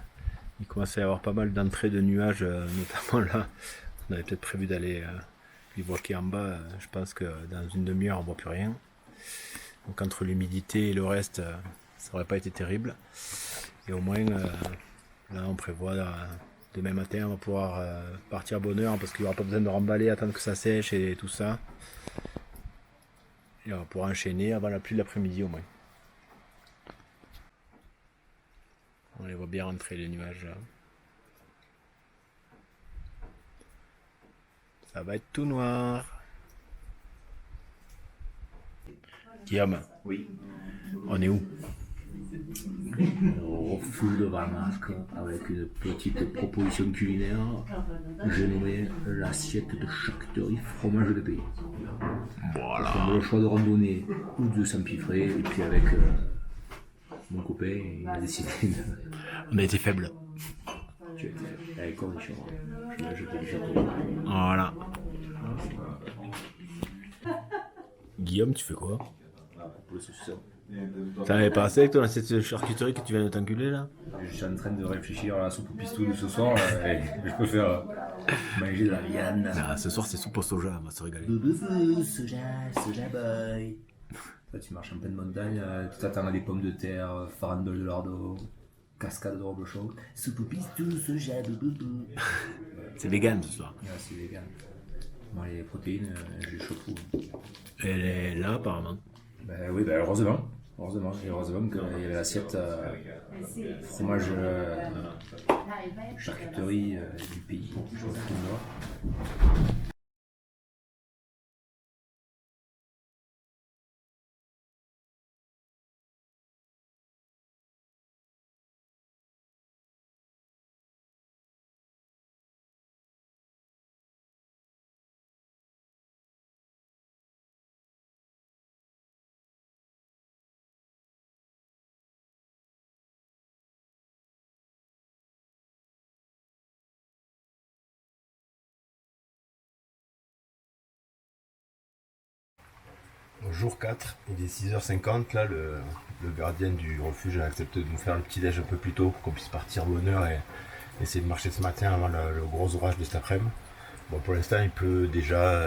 il commence à y avoir pas mal d'entrées de nuages, notamment là. On avait peut-être prévu d'aller bivouaquer en bas. Je pense que dans une demi-heure, on ne voit plus rien. Donc entre l'humidité et le reste, ça n'aurait pas été terrible. Et au moins, là on prévoit demain matin, on va pouvoir partir à bonne heure parce qu'il n'y aura pas besoin de remballer, attendre que ça sèche et tout ça. Et on va pouvoir enchaîner avant la pluie de l'après-midi au moins. On les voit bien rentrer les nuages là. Ça va être tout noir. Guillaume. Oui. On est où? Au refuge de Valmasque avec une petite proposition culinaire. J'ai nommé l'assiette de charcuterie fromage de pays. Voilà. On a le choix de randonnée ou de s'empiffrer. Et puis avec mon copain, il a décidé de. On a été faible. Tu étais avec condition. Je l'ai jeté du château. Voilà. Guillaume, tu fais quoi? Pour le saucisson. T'avais pas assez avec ton assiette de charcuterie que tu viens de t'enculer là? Je suis en train de réfléchir à la soupe au pistou de ce soir. Là, et je peux faire manger de la viande. Ah, ce soir c'est soupe au soja, on va se régaler. Soja boy. Toi, tu marches en pleine montagne, tu t'attends à des pommes de terre, farandole de lardo, cascade de reblochon. Soupe au pistou, soja boubou. C'est vegan ce soir. Ouais, c'est vegan. Moi, les protéines, je les chope. Elle est là apparemment. Ben oui, ben heureusement. Heureusement qu'il y avait l'assiette fromage charcuterie du pays. Je retourne voir. Jour 4, il est 6h50, là le gardien du refuge a accepté de nous faire le petit déj un peu plus tôt pour qu'on puisse partir bonne heure et essayer de marcher ce matin avant le gros orage de cet après-midi. Bon, pour l'instant il pleut déjà,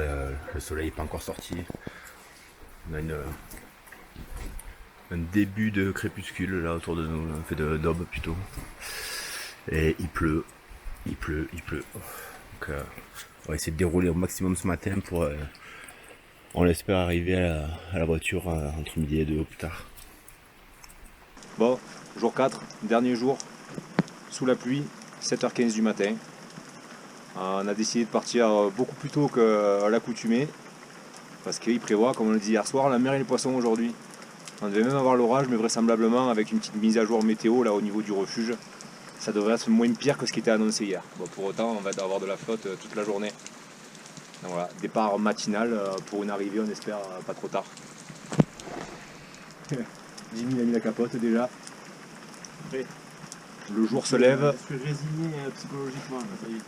le soleil n'est pas encore sorti. On a un début de crépuscule là autour de nous, un fait d'aube plutôt. Et il pleut. Donc on va essayer de dérouler au maximum ce matin pour... on espère arriver à la voiture entre midi et 2 au plus tard. Bon, jour 4, dernier jour, sous la pluie, 7h15 du matin. On a décidé de partir beaucoup plus tôt qu'à l'accoutumée, parce qu'il prévoit, comme on le dit hier soir, la mer et les poissons aujourd'hui. On devait même avoir l'orage, mais vraisemblablement avec une petite mise à jour météo là au niveau du refuge, ça devrait être moins pire que ce qui était annoncé hier. Bon, pour autant, on va avoir de la flotte toute la journée. Donc voilà, départ matinal pour une arrivée, on espère pas trop tard. Jimmy a mis la capote déjà. Après, le jour se lève. Je suis résigné psychologiquement, là, ça y est.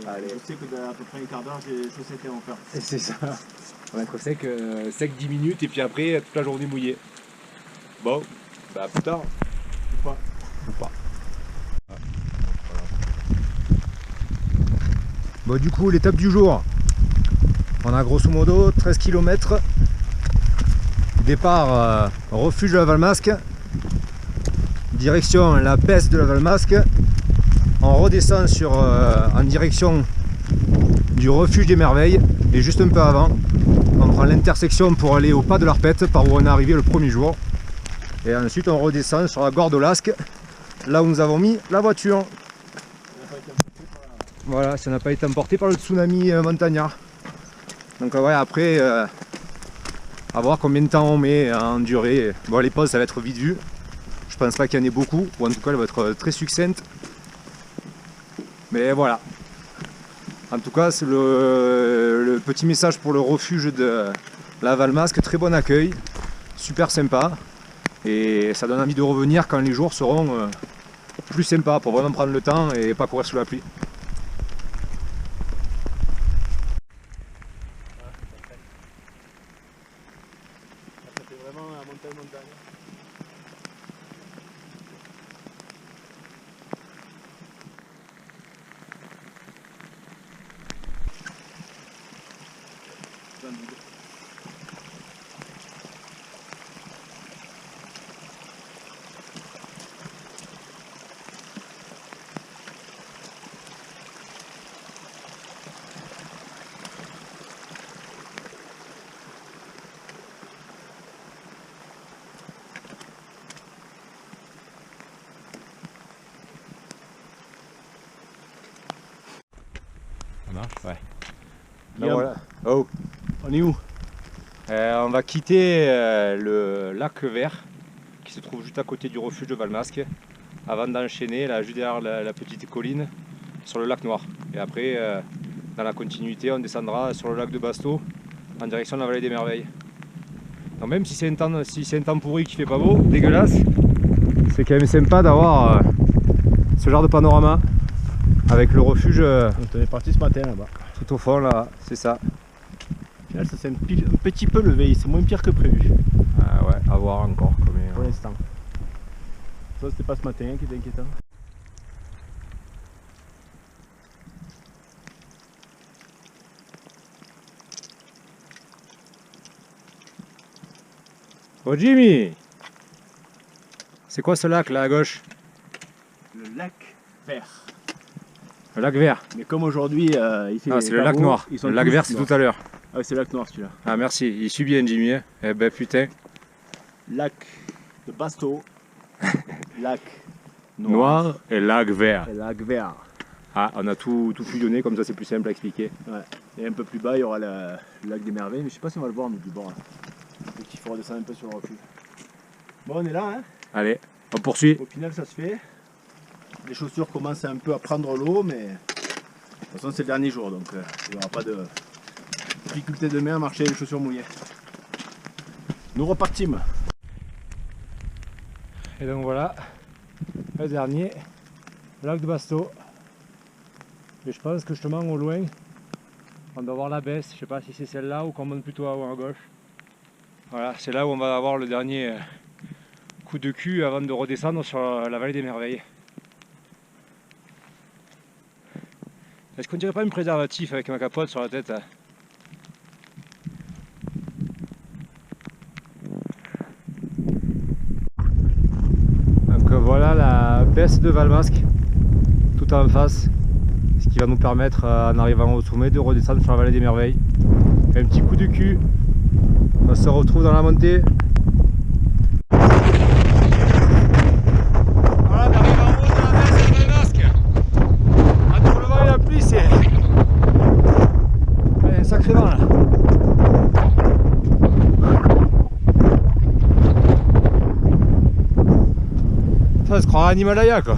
Allez. Je sais que dans à peu près un quart d'heure, j'ai les chaussettes à en faire. C'est ça. On va être sec 10 minutes et puis après toute la journée mouillée. Bon, bah à plus tard. Ou pas. Ou pas. Bon, du coup, l'étape du jour, on a grosso modo 13 km. Départ refuge de la Valmasque, direction la baisse de la Valmasque. On redescend en direction du refuge des merveilles et juste un peu avant, on prend l'intersection pour aller au pas de l'Arpette par où on est arrivé le premier jour. Et ensuite, on redescend sur la Gorre de Lasque, là où nous avons mis la voiture. Voilà, ça n'a pas été emporté par le tsunami montagnard. Donc ouais, après, à voir combien de temps on met à endurer. Bon, les pauses, ça va être vite vu. Je pense pas qu'il y en ait beaucoup, ou en tout cas, elle va être très succincte. Mais voilà. En tout cas, c'est le petit message pour le refuge de la Valmasque. Très bon accueil, super sympa. Et ça donne envie de revenir quand les jours seront plus sympas pour vraiment prendre le temps et pas courir sous la pluie. C'est vraiment la montagne. Guillaume, voilà. Oh. on est où? On va quitter le lac Vert qui se trouve juste à côté du refuge de Valmasque avant d'enchaîner là, juste derrière la petite colline sur le lac Noir. Et après, dans la continuité, on descendra sur le lac de Basto en direction de la vallée des Merveilles. Donc même si c'est un temps pourri qui fait pas beau, dégueulasse, c'est quand même sympa d'avoir ce genre de panorama avec le refuge On est parti ce matin là-bas. tout au fond là, c'est ça. Au final, ça s'est un petit peu levé, c'est moins pire que prévu Ah ouais, à voir encore. pour l'instant. Ça, c'était pas ce matin qui était inquiétant. Oh Jimmy, c'est quoi ce lac là à gauche? Le lac Vert. Le lac Vert. Mais comme aujourd'hui, il fait Ah, c'est le lac Noir. Le lac Vert, c'est tout à l'heure. Ah oui, c'est le lac Noir celui-là. Ah merci, il suit bien Jimmy. Hein. Eh ben putain. Lac de Basto. Lac Noir et lac Vert. et lac Vert. Ah, on a tout fusionné, comme ça c'est plus simple à expliquer. Ouais. Et un peu plus bas, il y aura le lac des Merveilles, mais je sais pas si on va le voir nous du bord. Là. Donc il faut redescendre un peu sur le refuge. Bon, on est là, hein. Allez, on poursuit. Au final, ça se fait. Les chaussures commencent un peu à prendre l'eau, mais de toute façon, c'est le dernier jour, donc il n'y aura pas de difficulté demain à marcher les chaussures mouillées. Nous repartîmes. Et donc voilà, le dernier, le lac de Basto. Et je pense que justement au loin, on doit voir la baisse. Je sais pas si c'est celle-là ou qu'on monte plutôt à haut à gauche. Voilà, c'est là où on va avoir le dernier coup de cul avant de redescendre sur la vallée des Merveilles. Est-ce qu'on dirait pas un préservatif avec ma capote sur la tête hein? Donc voilà la baisse de Valmasque, tout en face, ce qui va nous permettre en arrivant au sommet de redescendre sur la vallée des Merveilles. Un petit coup de cul, on se retrouve dans la montée. Voilà, on arrive en haut de la baisse de Valmasque. Entre le vent et la pluie, c'est un sacré vent là. Ça se croirait un Himalaya quoi.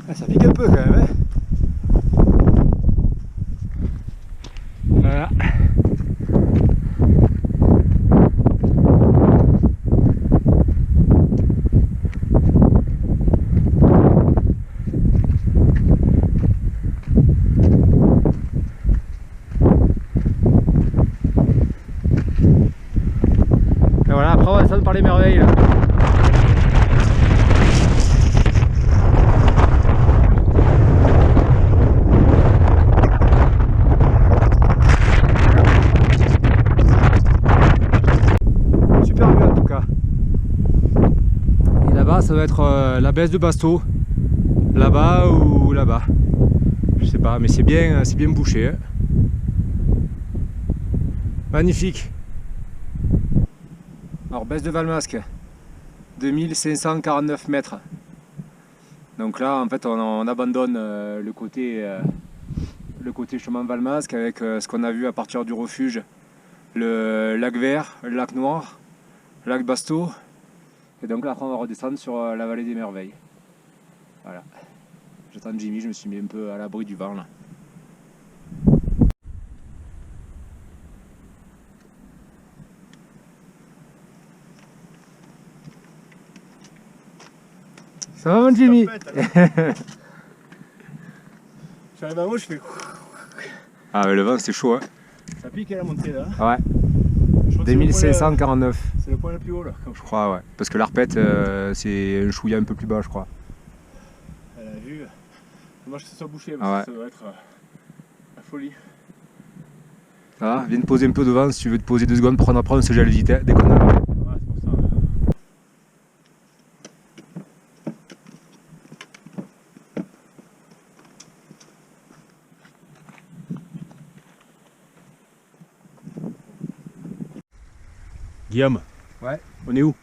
Ah, ça pique un peu quand même hein. Voilà. Et voilà, après on va descendre par les merveilles là. Super vue en tout cas. Et là-bas ça va être la baisse de Basto. Là-bas ou là-bas. Je sais pas, mais c'est bien bouché. Hein. Magnifique. Alors baisse de Valmasque, 2549 mètres. Donc là en fait on abandonne le côté chemin Valmasque avec ce qu'on a vu à partir du refuge, le lac Vert, le lac Noir, le lac Basto. Et donc là après on va redescendre sur la vallée des Merveilles. Voilà. J'attends Jimmy, je me suis mis un peu à l'abri du vent là. Ça va mon Jimmy? J'arrive en haut, je fais. Ah mais le vent c'est chaud hein. Ça pique à la montée là. Ouais. Je crois que 2549. C'est le point le plus haut là. Je crois ouais. Parce que l'arpète c'est un chouïa un peu plus bas je crois. Elle a vu. Dommage que ce soit bouché, Ah ouais. ça doit être la folie. Ça va? Viens te poser un peu devant si tu veux te poser 2 secondes pour prendre ce gel vite hein, dès qu'on arrive. Ouais, c'est pour ça. Guillaume. Ouais. On est où?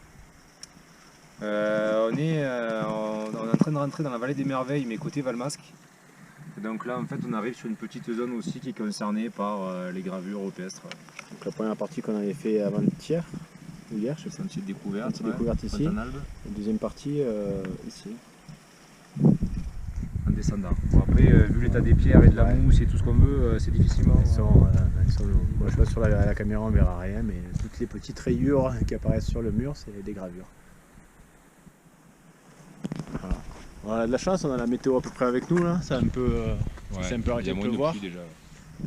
on est en train de rentrer dans la vallée des merveilles, mais côté Valmasque. Et donc là, en fait, on arrive sur une petite zone aussi qui est concernée par les gravures rupestres. Donc la première partie qu'on avait fait avant-hier, ou hier, je sais pas. Sentier de découverte, Sentier de découverte ici. Fontanalbe, La deuxième partie ici. en descendant. Bon, après, vu l'état des pierres et de la mousse et tout ce qu'on veut, c'est difficilement. Elles sont moi, je vois sur la caméra on verra rien, mais toutes les petites rayures qui apparaissent sur le mur, c'est des gravures. Voilà. On a de la chance, on a la météo à peu près avec nous là, c'est un peu c'est un peu arrêté de pleuvoir. Déjà.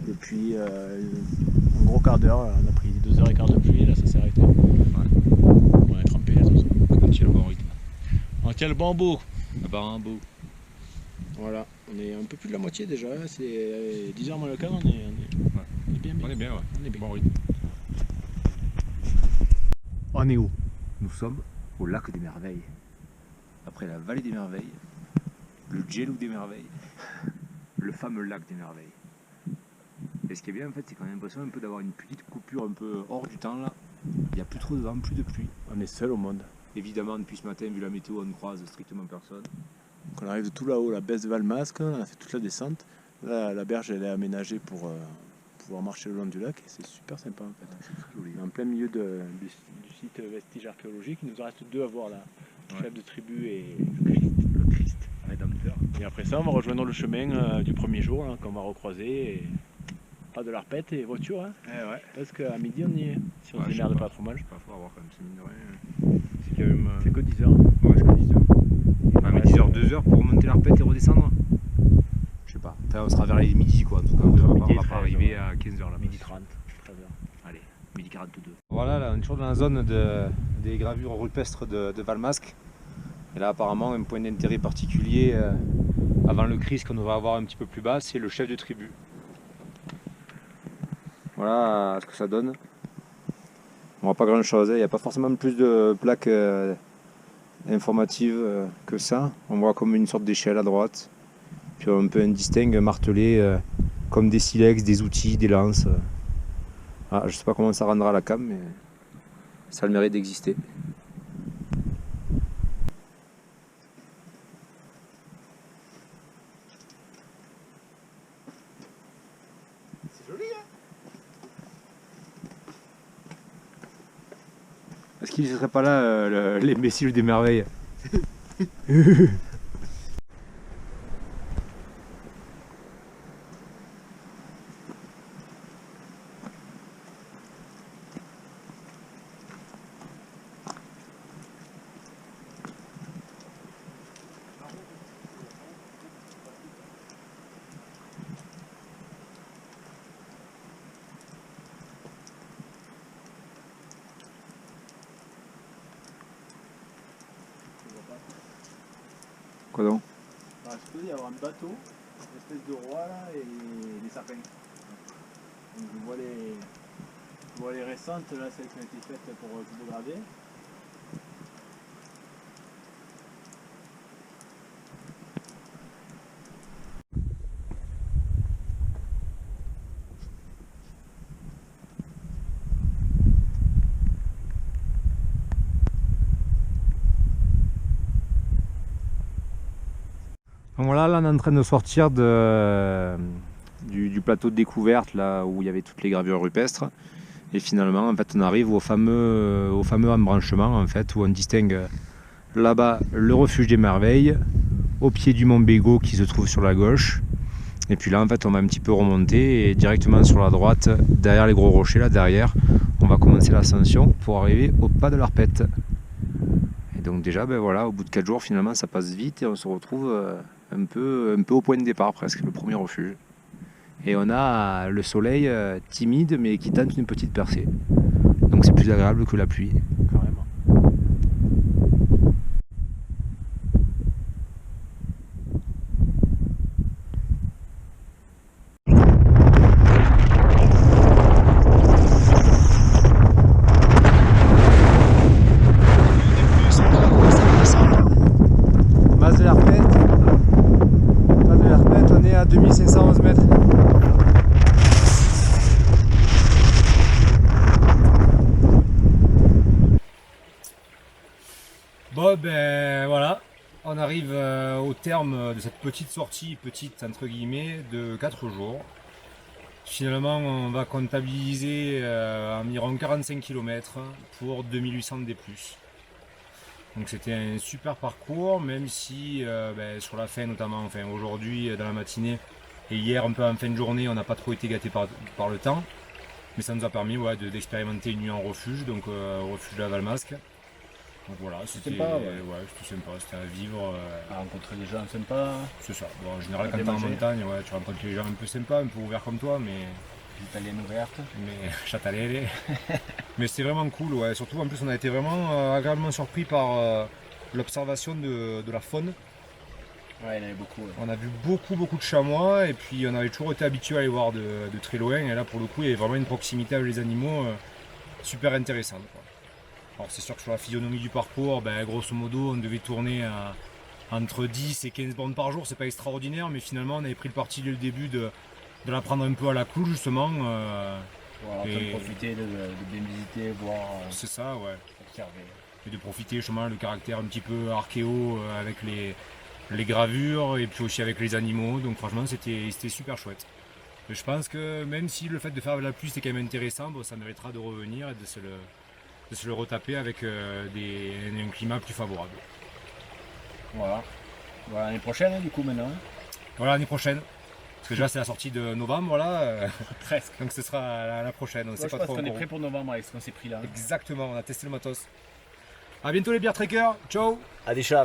Depuis un gros quart d'heure, on a pris 2h15 de pluie, là ça s'est arrêté. On est trempé là tout ça. On tient le bon rythme. On tient le bambou. Le bambou. Voilà, on est un peu plus de la moitié déjà, c'est 10h moins le quart, on est bien. On est bien, ouais. On est bien. Bon rythme. On est où? Nous sommes au lac des merveilles. Après la vallée des merveilles, le Djelou des merveilles, le fameux lac des merveilles. Et ce qui est bien en fait, c'est qu'on a l'impression un peu d'avoir une petite coupure un peu hors du temps là. Il n'y a plus trop de vent, plus de pluie. On est seul au monde. Évidemment, depuis ce matin, vu la météo, on ne croise strictement personne. Donc on arrive de tout là-haut, la baisse de Valmasque, on a fait toute la descente. Là, la berge elle est aménagée pour pouvoir marcher le long du lac et c'est super sympa en fait. On est en plein milieu du site vestige archéologique, il nous en reste 2 à voir là. Le chef de tribu et le Christ rédempteur. Et après ça, on va rejoindre le chemin du premier jour là, qu'on va recroiser. Et pas de l'arpette et voiture, hein. Ouais. Parce qu'à midi on y est. Si on se démerde pas trop mal. Je sais pas, faut avoir quand même, c'est mine de rien. C'est quand même. C'est que 10h. Ouais, c'est que 10h. Ah, mais 10h, 2h pour remonter l'arpette et redescendre? Je sais pas. Enfin, on sera vers les midi quoi, en tout cas. On va pas arriver à 15h là. Midi 30, 13h. Allez, midi 42. Voilà, là, on est toujours dans la zone des gravures rupestres de Valmasque. Et là, apparemment, un point d'intérêt particulier avant le Christ qu'on va avoir un petit peu plus bas, c'est le chef de tribu. Voilà ce que ça donne. On voit pas grand chose, il n'y a pas forcément plus de plaques informatives que ça. On voit comme une sorte d'échelle à droite. Puis un peu indistinct, martelé comme des silex, des outils, des lances. Ah, je sais pas comment ça rendra la cam, mais ça a le mérite d'exister. Est-ce qu'il ne serait pas là l'imbécile des merveilles? Quoi donc? Je peux y avoir un bateau, une espèce de roi là et des sapins. Donc je vois les récentes là, celles qui ont été faites pour photograder. Donc voilà, là on est en train de sortir du plateau de découverte là où il y avait toutes les gravures rupestres. Et finalement en fait on arrive au fameux embranchement en fait où on distingue là-bas le refuge des merveilles, au pied du mont Bégaud qui se trouve sur la gauche. Et puis là en fait on va un petit peu remonter et directement sur la droite, derrière les gros rochers là derrière, on va commencer l'ascension pour arriver au pas de l'Arpette. Et donc déjà ben voilà, au bout de 4 jours finalement ça passe vite et on se retrouve un peu au point de départ presque, le premier refuge. Et on a le soleil timide mais qui tente une petite percée. Donc c'est plus agréable que la pluie. Carrément. Base de l'Arpette, on est à 2511 mètres. Bon ben voilà, on arrive au terme de cette petite sortie, petite entre guillemets, de 4 jours. Finalement on va comptabiliser environ 45 km pour 2800 D+. Donc c'était un super parcours, même si sur la fin notamment, enfin aujourd'hui dans la matinée et hier un peu en fin de journée, on n'a pas trop été gâté par le temps. Mais ça nous a permis d'expérimenter une nuit en refuge, donc au refuge de la Valmasque. Donc voilà, c'était sympa, c'était sympa, c'était à vivre. À rencontrer des gens sympas, C'est ça. Bon, en général, À quand t'es en démanger. montagne, tu rencontres les gens un peu sympas, un peu ouverts comme toi, mais l'italienne ouverte. chatalele. Mais c'était vraiment cool, ouais. Surtout en plus, on a été vraiment agréablement surpris par l'observation de la faune. Ouais, il y en avait beaucoup. Ouais. On a vu beaucoup de chamois, et puis on avait toujours été habitué à les voir de très loin, et là pour le coup, il y avait vraiment une proximité avec les animaux super intéressante, quoi. Alors c'est sûr que sur la physionomie du parcours, grosso modo, on devait tourner entre 10 et 15 bornes par jour, c'est pas extraordinaire, mais finalement on avait pris le parti dès le début de la prendre un peu à la cool justement. Voilà, Et- de profiter, de bien visiter, voir, C'est ça, ouais. observer. Et de profiter justement le caractère un petit peu archéo avec les gravures et puis aussi avec les animaux, donc franchement c'était super chouette. Et je pense que même si le fait de faire de la pluie c'était quand même intéressant, ça méritera de revenir et de se le retaper avec un climat plus favorable. Voilà. Voilà l'année prochaine, du coup, maintenant. Voilà, l'année prochaine. Parce que déjà c'est la sortie de novembre là, Presque. donc ce sera la prochaine, on Moi, sait je pas pense trop qu'on est encore prêt où. pour novembre avec ce qu'on s'est pris là. Exactement, on a testé le matos. A bientôt les bières trekkers, ciao. À des chats.